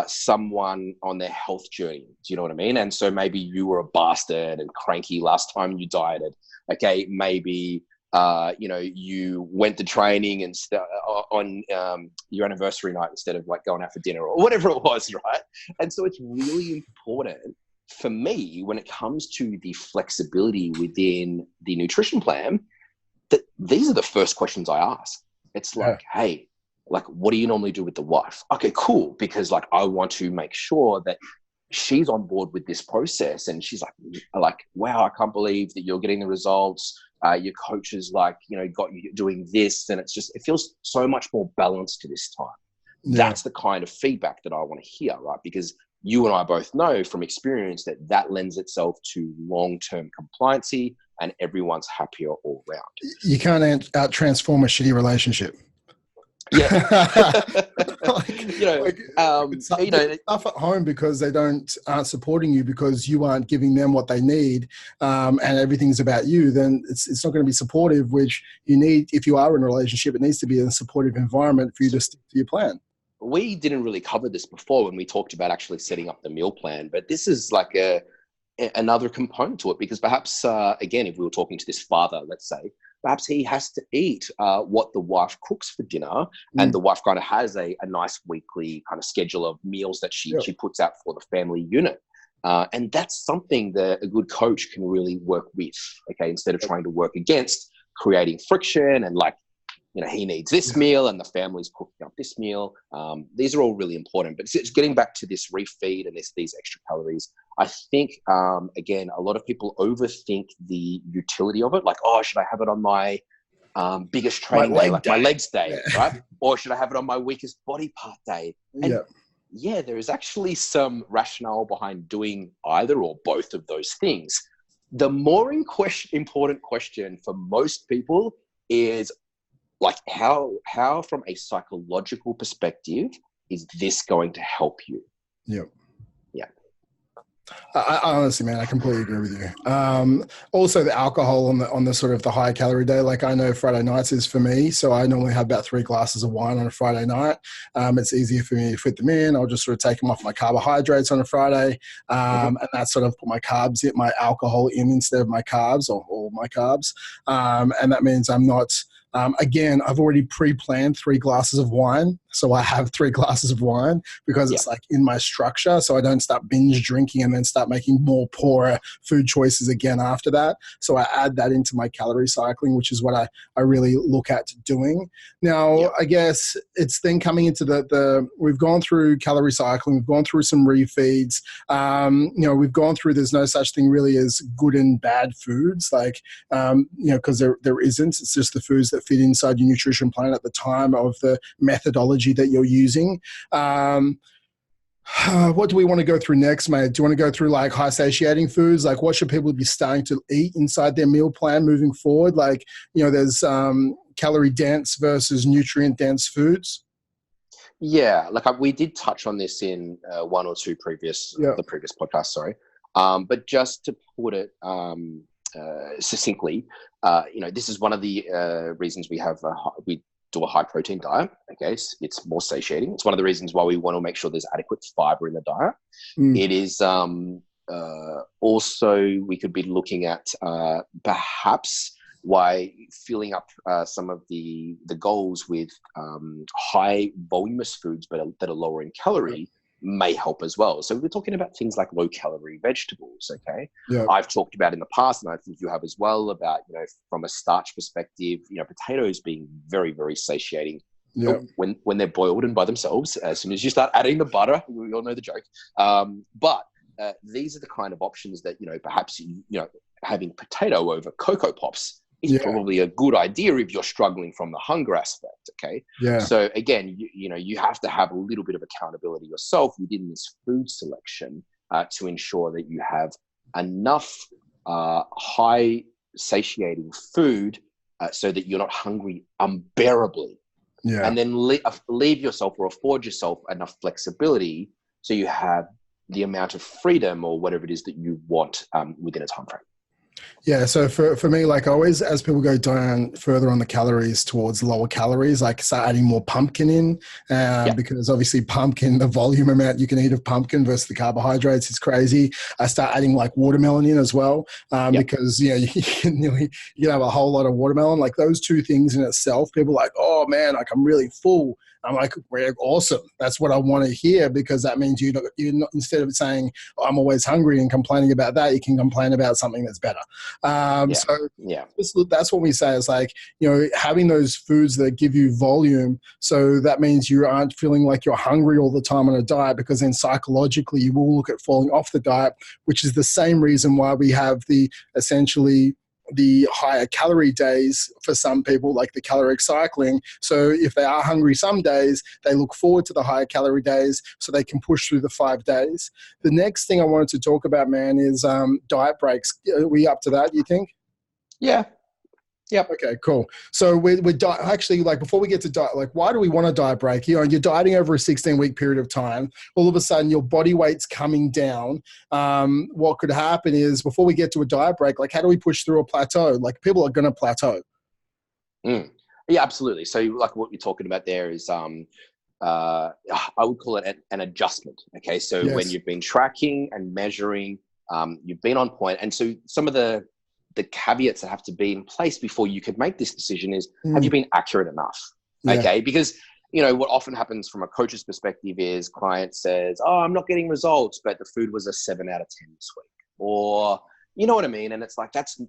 someone on their health journey. Do you know what I mean? And so maybe you were a bastard and cranky last time you dieted. Okay, maybe you went to training and on your anniversary night instead of like going out for dinner or whatever it was, right? And so it's really important for me when it comes to the flexibility within the nutrition plan that these are the first questions I ask. It's like, hey, like, what do you normally do with the wife? Okay, cool. Because like, I want to make sure that she's on board with this process. And she's like, wow, I can't believe that you're getting the results. Your coach is like, got you doing this. And it feels so much more balanced this time. Yeah. That's the kind of feedback that I want to hear, right? Because you and I both know from experience that lends itself to long-term compliancy and everyone's happier all round. You can't out-transform a shitty relationship. Yeah. Stuff at home because they aren't supporting you because you aren't giving them what they need, and everything's about you, then it's not going to be supportive, which you need. If you are in a relationship, it needs to be a supportive environment for you to stick to your plan. We didn't really cover this before when we talked about actually setting up the meal plan, but this is like another component to it because perhaps, again, if we were talking to this father, let's say, perhaps he has to eat what the wife cooks for dinner, and the wife kind of has a nice weekly kind of schedule of meals that she puts out for the family unit. And that's something that a good coach can really work with, okay, instead of trying to work against, creating friction and like, he needs this meal and the family's cooking up this meal. These are all really important, but it's getting back to this refeed and these extra calories. I think, again, a lot of people overthink the utility of it. Like, oh, should I have it on my biggest training day, like my legs day, right? Or should I have it on my weakest body part day? And there is actually some rationale behind doing either or both of those things. The more important question for most people is, like, how from a psychological perspective is this going to help you? Yep. Yeah. I honestly, man, I completely agree with you. Also, the alcohol on the sort of the high calorie day, like I know Friday nights is for me, so I normally have about 3 glasses of wine on a Friday night. It's easier for me to fit them in. I'll just sort of take them off my carbohydrates on a Friday, and that's sort of put my alcohol in instead of my carbs or my carbs, and that means I'm not Again, I've already pre-planned 3 glasses of wine. So I have 3 glasses of wine because Yeah. it's like in my structure. So I don't start binge drinking and then start making more poorer food choices again after that. So I add that into my calorie cycling, which is what I really look at doing. Now, Yeah. I guess it's then coming into we've gone through calorie cycling, we've gone through some refeeds. We've gone through, there's no such thing really as good and bad foods, like, because there isn't. It's just the foods that fit inside your nutrition plan at the time of the methodology that you're using. What do we want to go through next, mate? Do you want to go through like high satiating foods? Like what should people be starting to eat inside their meal plan moving forward? Like, there's calorie dense versus nutrient dense foods. Yeah, like we did touch on this in one or two the previous podcast, sorry. But just to put it succinctly, this is one of the reasons we do a high protein diet. Okay, it's more satiating. It's one of the reasons why we want to make sure there's adequate fiber in the diet. It is also, we could be looking at perhaps why filling up some of the goals with high voluminous foods that are lower in calorie may help as well. So we're talking about things like low calorie vegetables. Okay. Yeah. I've talked about in the past, and I think you have as well, about, from a starch perspective, potatoes being very, very satiating. Yeah. When they're boiled and by themselves. As soon as you start adding the butter, we all know the joke. But these are the kind of options that, perhaps, having potato over Cocoa Pops is probably a good idea if you're struggling from the hunger aspect. Okay. Yeah. So again, you have to have a little bit of accountability yourself within this food selection to ensure that you have enough high satiating food so that you're not hungry unbearably. Yeah. And then leave yourself or afford yourself enough flexibility so you have the amount of freedom or whatever it is that you want within a time frame. Yeah, so for me, like always, as people go down further on the calories towards lower calories, like start adding more pumpkin in, because obviously pumpkin, the volume amount you can eat of pumpkin versus the carbohydrates is crazy. I start adding like watermelon in as well, because you can have a whole lot of watermelon. Like those two things in itself, people are like, oh man, like I'm really full. I'm like, we're awesome. That's what I want to hear, because that means you're not, instead of saying, oh, I'm always hungry and complaining about that, you can complain about something that's better. So that's what we say is like, having those foods that give you volume. So that means you aren't feeling like you're hungry all the time on a diet, because then psychologically you will look at falling off the diet, which is the same reason why we have essentially the higher calorie days for some people, like the caloric cycling. So if they are hungry some days, they look forward to the higher calorie days so they can push through the 5 days. The next thing I wanted to talk about, man, is diet breaks. Are we up to that, you think? Yeah. Yep. Okay, cool. So we're actually, like, before we get to diet, like, why do we want a diet break? You're dieting over a 16-week period of time. All of a sudden, your body weight's coming down. What could happen is, before we get to a diet break, like, how do we push through a plateau? Like, people are going to plateau. Yeah, absolutely. So, like, what you're talking about there is, I would call it an adjustment. Okay, so when you've been tracking and measuring, you've been on point, and so some of the caveats that have to be in place before you could make this decision is, have you been accurate enough? Okay. Because, what often happens from a coach's perspective is client says, oh, I'm not getting results, but the food was a 7 out of 10 this week, or, you know what I mean? And it's like, that's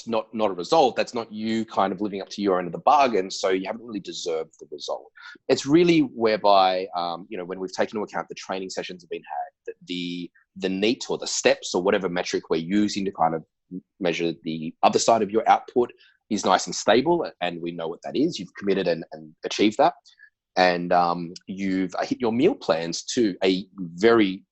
not a result. That's not you kind of living up to your end of the bargain. So you haven't really deserved the result. It's really whereby, when we've taken into account the training sessions have been had, the NEAT or the steps or whatever metric we're using to kind of measure the other side of your output is nice and stable, and we know what that is. You've committed and achieved that, and you've hit your meal plans to a very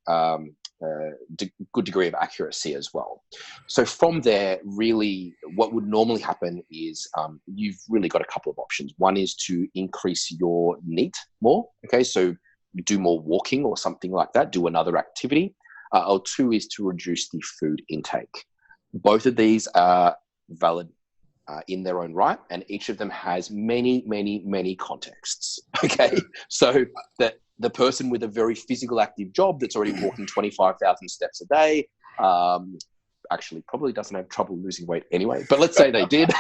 good degree of accuracy as well. So from there, really what would normally happen is you've really got a couple of options. One is to increase your NEAT more. Okay, so do more walking or something like that, do another activity. Or 2 is to reduce the food intake. Both of these are valid in their own right, and each of them has many, many, many contexts. Okay, so that the person with a very physical active job that's already walking 25,000 steps a day actually probably doesn't have trouble losing weight anyway, but let's say they did.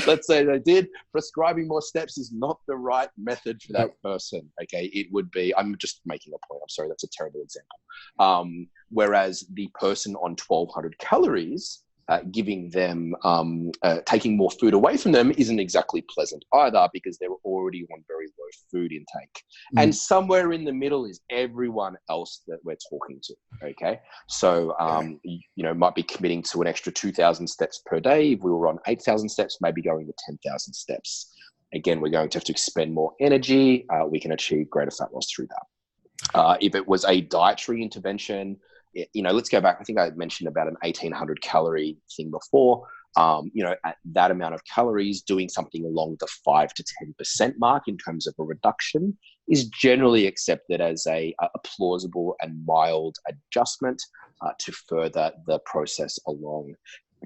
let's say they did, prescribing more steps is not the right method for that person. Okay, it would be, I'm just making a point, I'm sorry, that's a terrible example. Whereas the person on 1,200 calories, giving them, taking more food away from them isn't exactly pleasant either, because they're already on very low food intake. And somewhere in the middle is everyone else that we're talking to. Okay. So, might be committing to an extra 2,000 steps per day. If we were on 8,000 steps, maybe going to 10,000 steps. Again, we're going to have to expend more energy. We can achieve greater fat loss through that. If it was a dietary intervention, let's go back. I think I mentioned about an 1,800 calorie thing before. At that amount of calories, doing something along the 5 to 10% mark in terms of a reduction is generally accepted as a plausible and mild adjustment to further the process along.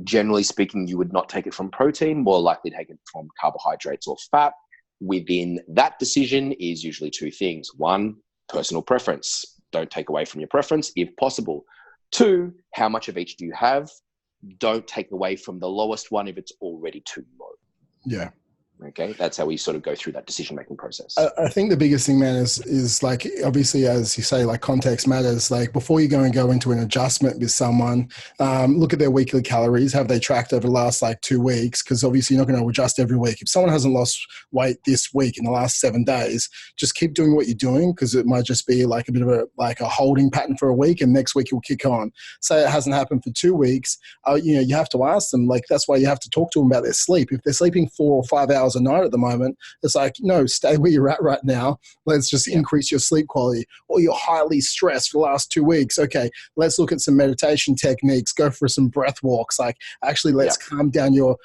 Generally speaking, you would not take it from protein, more likely take it from carbohydrates or fat. Within that decision is usually two things. One, personal preference. Don't take away from your preference if possible. Two, how much of each do you have? Don't take away from the lowest one if it's already too low. Yeah. Okay, that's how we sort of go through that decision-making process. I think the biggest thing, man, is like, obviously, as you say, like context matters. Like before you go into an adjustment with someone, look at their weekly calories. Have they tracked over the last like 2 weeks? Because obviously you're not going to adjust every week. If someone hasn't lost weight this week in the last 7 days, just keep doing what you're doing, because it might just be like a bit of a holding pattern for a week, and next week you'll kick on. Say it hasn't happened for 2 weeks, you have to ask them. Like that's why you have to talk to them about their sleep. If they're sleeping 4 or 5 hours a night at the moment, it's like, no, stay where you're at right now. Let's just increase your sleep quality. Or you're highly stressed for the last 2 weeks. Okay, let's look at some meditation techniques. Go for some breath walks. Like actually, let's calm down your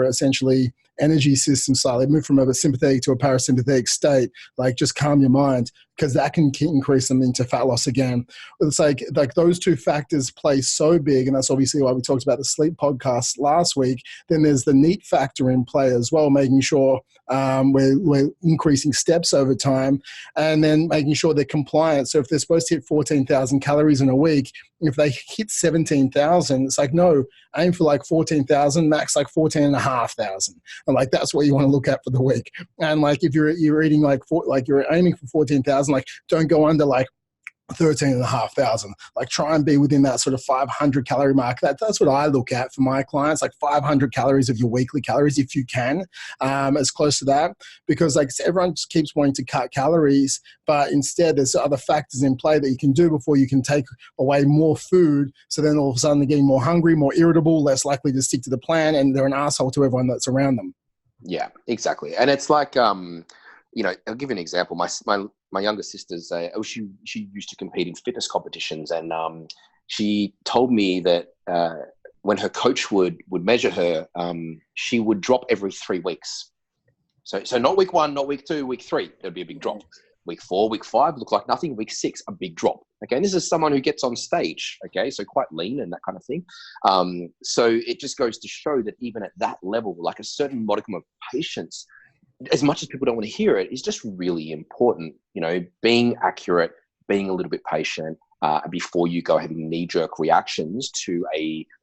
essentially energy system slightly. Move from a sympathetic to a parasympathetic state. Like just calm your mind, because that can increase them into fat loss again. It's like those two factors play so big, and that's obviously why we talked about the sleep podcast last week. Then there's the NEAT factor in play as well, making sure we're increasing steps over time, and then making sure they're compliant. So if they're supposed to hit 14,000 calories in a week, if they hit 17,000, it's like, no, aim for like 14,000, max like 14,500. And like, that's what you want to look at for the week. And like, if you're eating you're aiming for 14,000, like don't go under like 13,500. Like try and be within that sort of 500 calorie mark. That's what I look at for my clients, like 500 calories of your weekly calories if you can, as close to that, because like everyone just keeps wanting to cut calories, but instead there's other factors in play that you can do before you can take away more food. So then all of a sudden they're getting more hungry, more irritable, less likely to stick to the plan, and they're an asshole to everyone that's around them. Yeah, exactly. And it's like, I'll give you an example. My younger sister's, she used to compete in fitness competitions, and she told me that when her coach would measure her, she would drop every 3 weeks. So not week 1, not week 2, week 3, there'd be a big drop. Week 4, week 5, look like nothing. Week 6, a big drop. Okay, and this is someone who gets on stage. Okay, so quite lean and that kind of thing. So it just goes to show that even at that level, like a certain modicum of patience, as much as people don't want to hear it, is just really important. Being accurate, being a little bit patient before you go having knee-jerk reactions to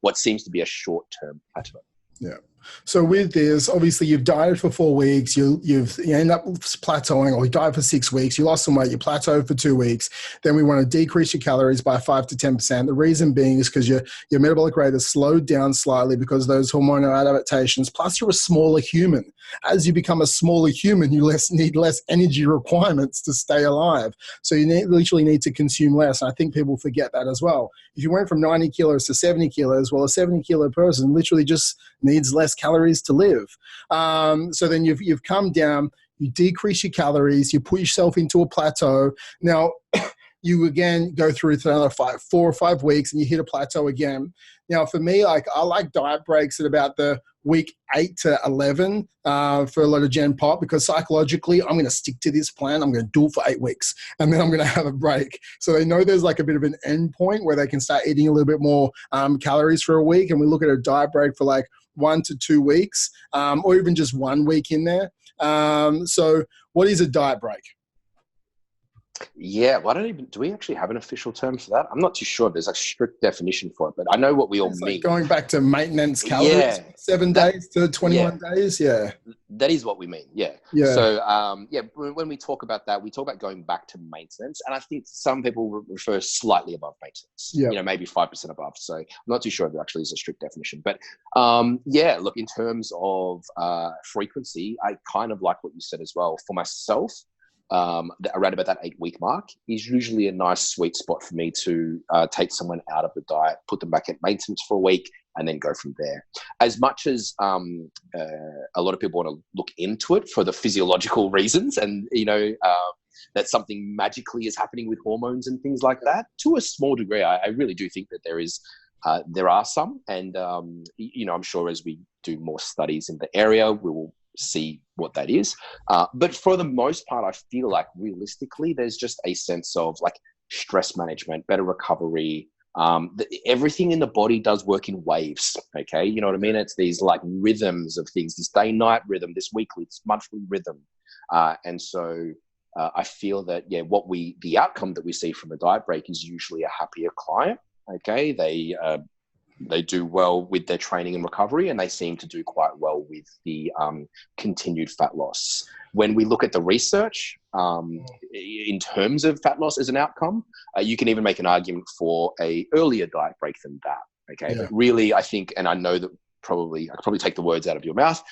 what seems to be a short-term plateau. Yeah. So with this, obviously you've dieted for 4 weeks, you end up plateauing, or you diet for 6 weeks, you lost some weight, you plateaued for 2 weeks. Then we want to decrease your calories by 5 to 10%. The reason being is because your metabolic rate is slowed down slightly because of those hormonal adaptations. Plus you're a smaller human. As you become a smaller human, you need less energy requirements to stay alive. So you literally need to consume less. And I think people forget that as well. If you went from 90 kilos to 70 kilos, well, a 70 kilo person literally just needs less calories to live. So then you've come down, you decrease your calories, you put yourself into a plateau. Now, you again go through another 4 or 5 weeks and you hit a plateau again. Now, for me, I like diet breaks at about the week 8 to 11 for a lot of Gen Pop, because psychologically, I'm going to stick to this plan. I'm going to do it for 8 weeks, and then I'm going to have a break. So they know there's like a bit of an end point where they can start eating a little bit more calories for a week. And we look at a diet break for like 1 to 2 weeks, or even just 1 week in there. So what is a diet break? Yeah, well, I don't even, do we actually have an official term for that? I'm not too sure. There's a strict definition for it, but I know what we all It's like mean. going back to maintenance calories, Yeah, 7 days to yeah, 21 days. Yeah. that is what we mean. Yeah. Yeah. So, yeah, when we talk about that, we talk about going back to maintenance. And I think some people refer slightly above maintenance, Yeah. maybe 5% above. So I'm not too sure if there actually is a strict definition. But yeah, look, in terms of frequency, I kind of like what you said as well. For myself, around about that 8-week mark is usually a nice sweet spot for me to take someone out of the diet, put them back at maintenance for a week, and then go from there. As much as a lot of people want to look into it for the physiological reasons, and that something magically is happening with hormones and things like that, to a small degree, I really do think that there are some, and I'm sure as we do more studies in the area, we will see what that is. But for the most part, I feel like realistically, there's just a sense of like stress management, better recovery. Everything in the body does work in waves. Okay. You know what I mean? It's these like rhythms of things, this day night rhythm, this weekly, this monthly rhythm. And so I feel that, the outcome that we see from a diet break is usually a happier client. Okay. They do well with their training and recovery, and they seem to do quite well with the continued fat loss. When we look at the research, in terms of fat loss as an outcome, you can even make an argument for a earlier diet break than that. Okay, Yeah. but really, I think, and I know that I could probably take the words out of your mouth,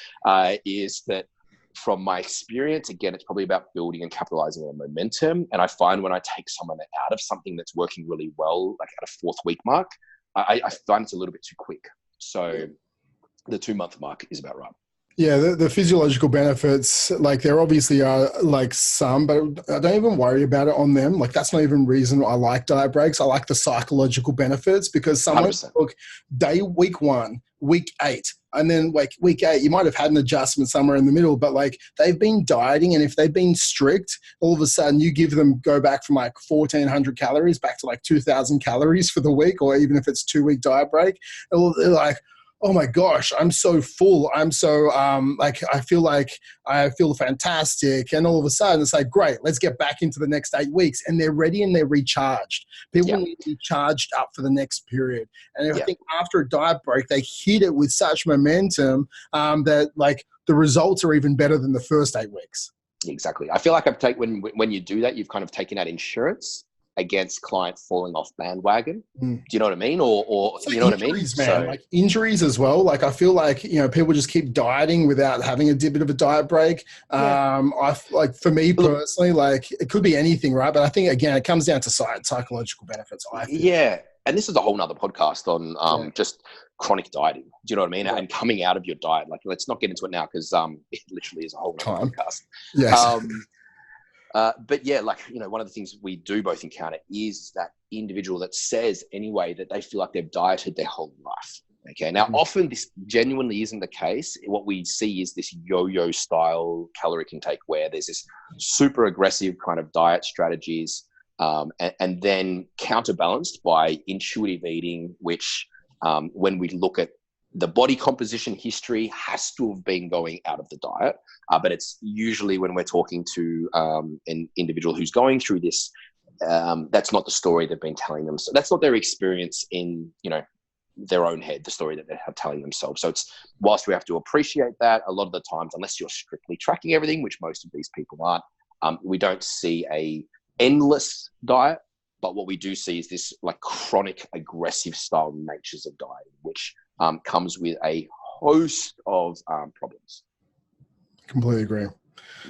is that from my experience, again, it's probably about building and capitalizing on momentum. And I find when I take someone out of something that's working really well, like at a 4th week mark, I find it's a little bit too quick. So the 2-month mark is about right. Yeah, the physiological benefits, like there obviously are like some, but I don't even worry about it on them. Like that's not even reason I like diet breaks. I like the psychological benefits because someone 100%. look week 1, week 8, and then like week 8, you might have had an adjustment somewhere in the middle, but like they've been dieting, and if they've been strict, all of a sudden you give them go back from like 1,400 calories back to like 2,000 calories for the week, or even if it's 2-week diet break, they're like, oh my gosh, I'm so full. I'm so I feel fantastic. And all of a sudden it's like, great, let's get back into the next 8 weeks. And they're ready and they're recharged. People need to be charged up for the next period. And I think after a diet break, they hit it with such momentum that like the results are even better than the first 8 weeks. Exactly. I feel like when you do that, you've kind of taken out insurance against client falling off bandwagon. Do you know what I mean? Or you know what I mean? Man. So, like injuries as well. Like I feel like, people just keep dieting without having a bit of a diet break. Like for me personally, like it could be anything, right? But I think again, it comes down to psychological benefits. Yeah. And this is a whole nother podcast on just chronic dieting. Do you know what I mean? Yeah. And coming out of your diet. Like let's not get into it now because it literally is a whole nother podcast. Yes. But yeah, like, one of the things we do both encounter is that individual that says anyway that they feel like they've dieted their whole life. Okay. Now, often this genuinely isn't the case. What we see is this yo-yo style caloric intake where there's this super aggressive kind of diet strategies, and then counterbalanced by intuitive eating, which when we look at the body composition history has to have been going out of the diet, but it's usually when we're talking to an individual who's going through this, that's not the story they've been telling them. So that's not their experience in, their own head, the story that they're telling themselves. So it's, whilst we have to appreciate that, a lot of the times, unless you're strictly tracking everything, which most of these people aren't, we don't see a endless diet. But what we do see is this like chronic aggressive style natures of dieting, which comes with a host of problems. Completely agree.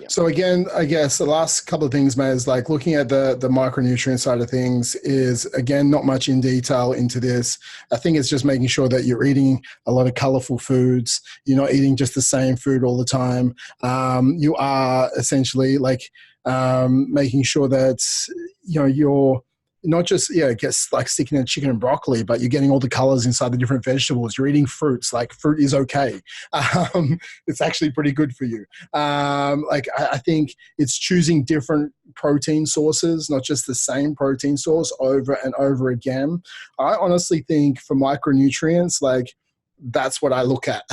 Yeah. So again, I guess the last couple of things, mate, is like looking at the micronutrient side of things is, again, not much in detail into this. I think it's just making sure that you're eating a lot of colorful foods. You're not eating just the same food all the time. You are essentially like making sure that, you're not just, gets like sticking in chicken and broccoli, but you're getting all the colors inside the different vegetables. You're eating fruits. Like fruit is okay. It's actually pretty good for you. I think it's choosing different protein sources, not just the same protein source over and over again. I honestly think for micronutrients, like that's what I look at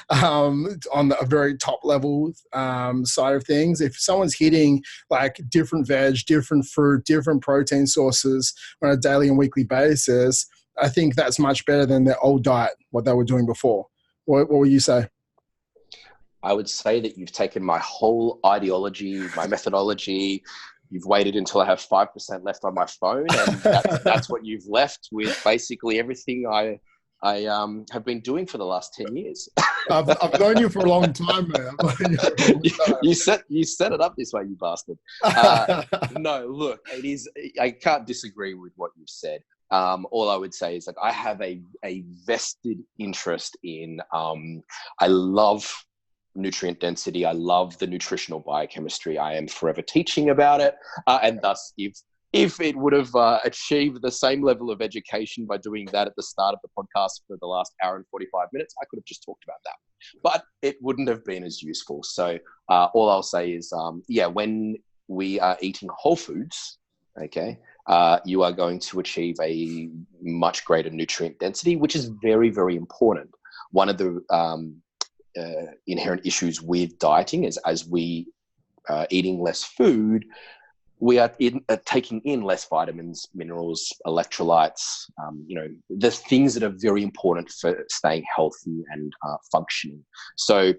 on a very top level side of things. If someone's hitting like different veg, different fruit, different protein sources on a daily and weekly basis, I think that's much better than their old diet, what they were doing before. What would you say? I would say that you've taken my whole ideology, my methodology. You've waited until I have 5% left on my phone, and that's what you've left with basically everything I have been doing for the last 10 years. I've known you for a long time, man. You set it up this way, you bastard. No, look, it is. I can't disagree with what you've said. All I would say is like I have a vested interest in. I love nutrient density. I love the nutritional biochemistry. I am forever teaching about it, and thus, if it would have achieved the same level of education by doing that at the start of the podcast for the last hour and 45 minutes, I could have just talked about that. But it wouldn't have been as useful. So all I'll say is, when we are eating whole foods, okay, you are going to achieve a much greater nutrient density, which is very, very important. One of the inherent issues with dieting is as we eating less food, we are taking in less vitamins, minerals, electrolytes, the things that are very important for staying healthy and functioning. So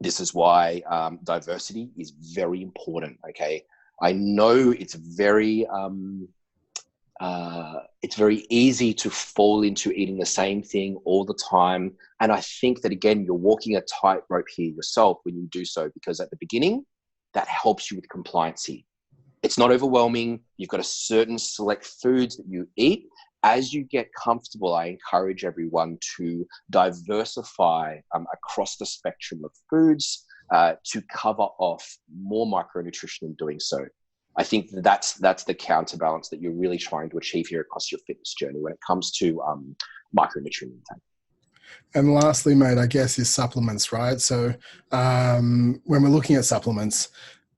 this is why diversity is very important, okay? I know it's very easy to fall into eating the same thing all the time. And I think that, again, you're walking a tightrope here yourself when you do so, because at the beginning, that helps you with compliancy. It's not overwhelming. You've got a certain select foods that you eat. As you get comfortable, I encourage everyone to diversify across the spectrum of foods to cover off more micronutrition in doing so. I think that's the counterbalance that you're really trying to achieve here across your fitness journey when it comes to micronutrient intake. And lastly, mate, I guess is supplements, right? So when we're looking at supplements,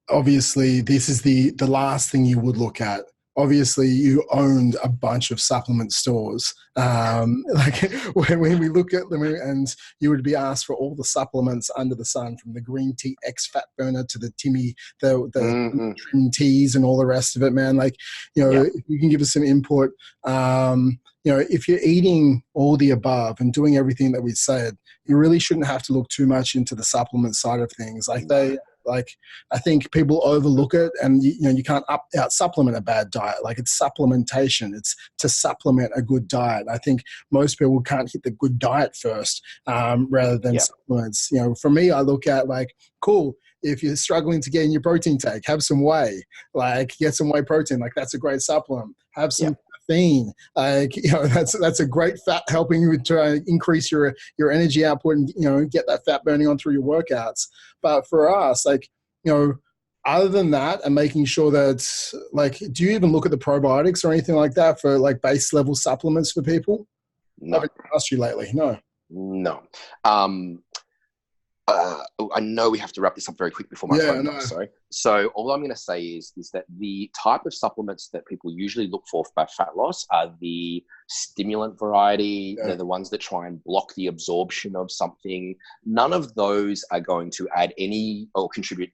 obviously this is the last thing you would look at. Obviously you owned a bunch of supplement stores. Like when we look at them, and you would be asked for all the supplements under the sun, from the green tea X fat burner to the Timmy, the trim teas and all the rest of it, man. Like, if you can give us some input, if you're eating all the above and doing everything that we said, you really shouldn't have to look too much into the supplement side of things. I think people overlook it, and you can't out supplement a bad diet. Like, it's supplementation. It's to supplement a good diet. I think most people can't hit the good diet first, rather than supplements. For me, I look at cool. If you're struggling to get in your protein take, have some whey. Get some whey protein. That's a great supplement. Have some caffeine. That's a great fat, helping you to increase your energy output and get that fat burning on through your workouts. But for us, other than that, and making sure that do you even look at the probiotics or anything like that for base level supplements for people? No. I haven't asked you lately. No. I know we have to wrap this up very quick before my phone goes. Sorry. So all I'm going to say is that the type of supplements that people usually look for fat loss are the stimulant variety. They're the ones that try and block the absorption of something. None of those are going to add any or contribute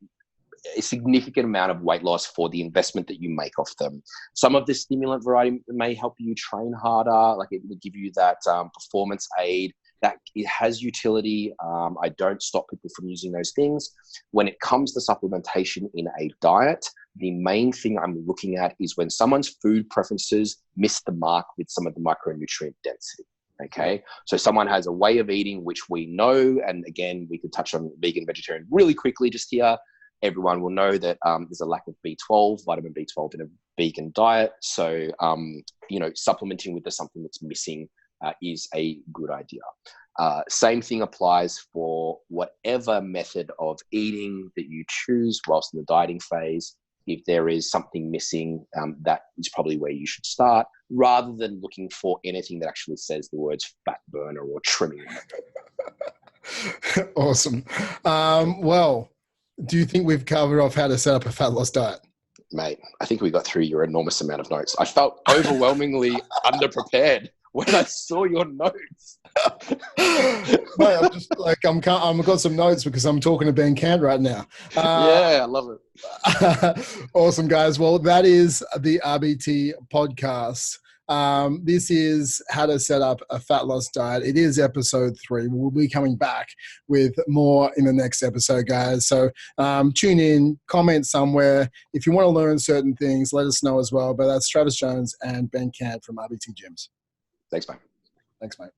a significant amount of weight loss for the investment that you make off them. Some of the stimulant variety may help you train harder, it will give you that performance aid. That it has utility. I don't stop people from using those things. When it comes to supplementation in a diet, the main thing I'm looking at is when someone's food preferences miss the mark with some of the micronutrient density. Okay, so someone has a way of eating which we know, and again, we could touch on vegan, vegetarian really quickly just here. Everyone will know that there's a lack of B12, vitamin B12 in a vegan diet. So, supplementing with something that's missing is a good idea. Same thing applies for whatever method of eating that you choose whilst in the dieting phase. If there is something missing, that is probably where you should start, rather than looking for anything that actually says the words fat burner or trimming. Awesome. Well, do you think we've covered off how to set up a fat loss diet? Mate, I think we got through your enormous amount of notes. I felt overwhelmingly underprepared when I saw your notes. Mate, I'm just like I've got some notes because I'm talking to Ben Cant right now. Yeah, I love it. Awesome, guys. Well, that is the RBT podcast. This is how to set up a fat loss diet. It is episode 3. We'll be coming back with more in the next episode, guys. So tune in, comment somewhere. If you want to learn certain things, let us know as well. But that's Travis Jones and Ben Cant from RBT Gyms. Thanks, mate. Thanks, mate.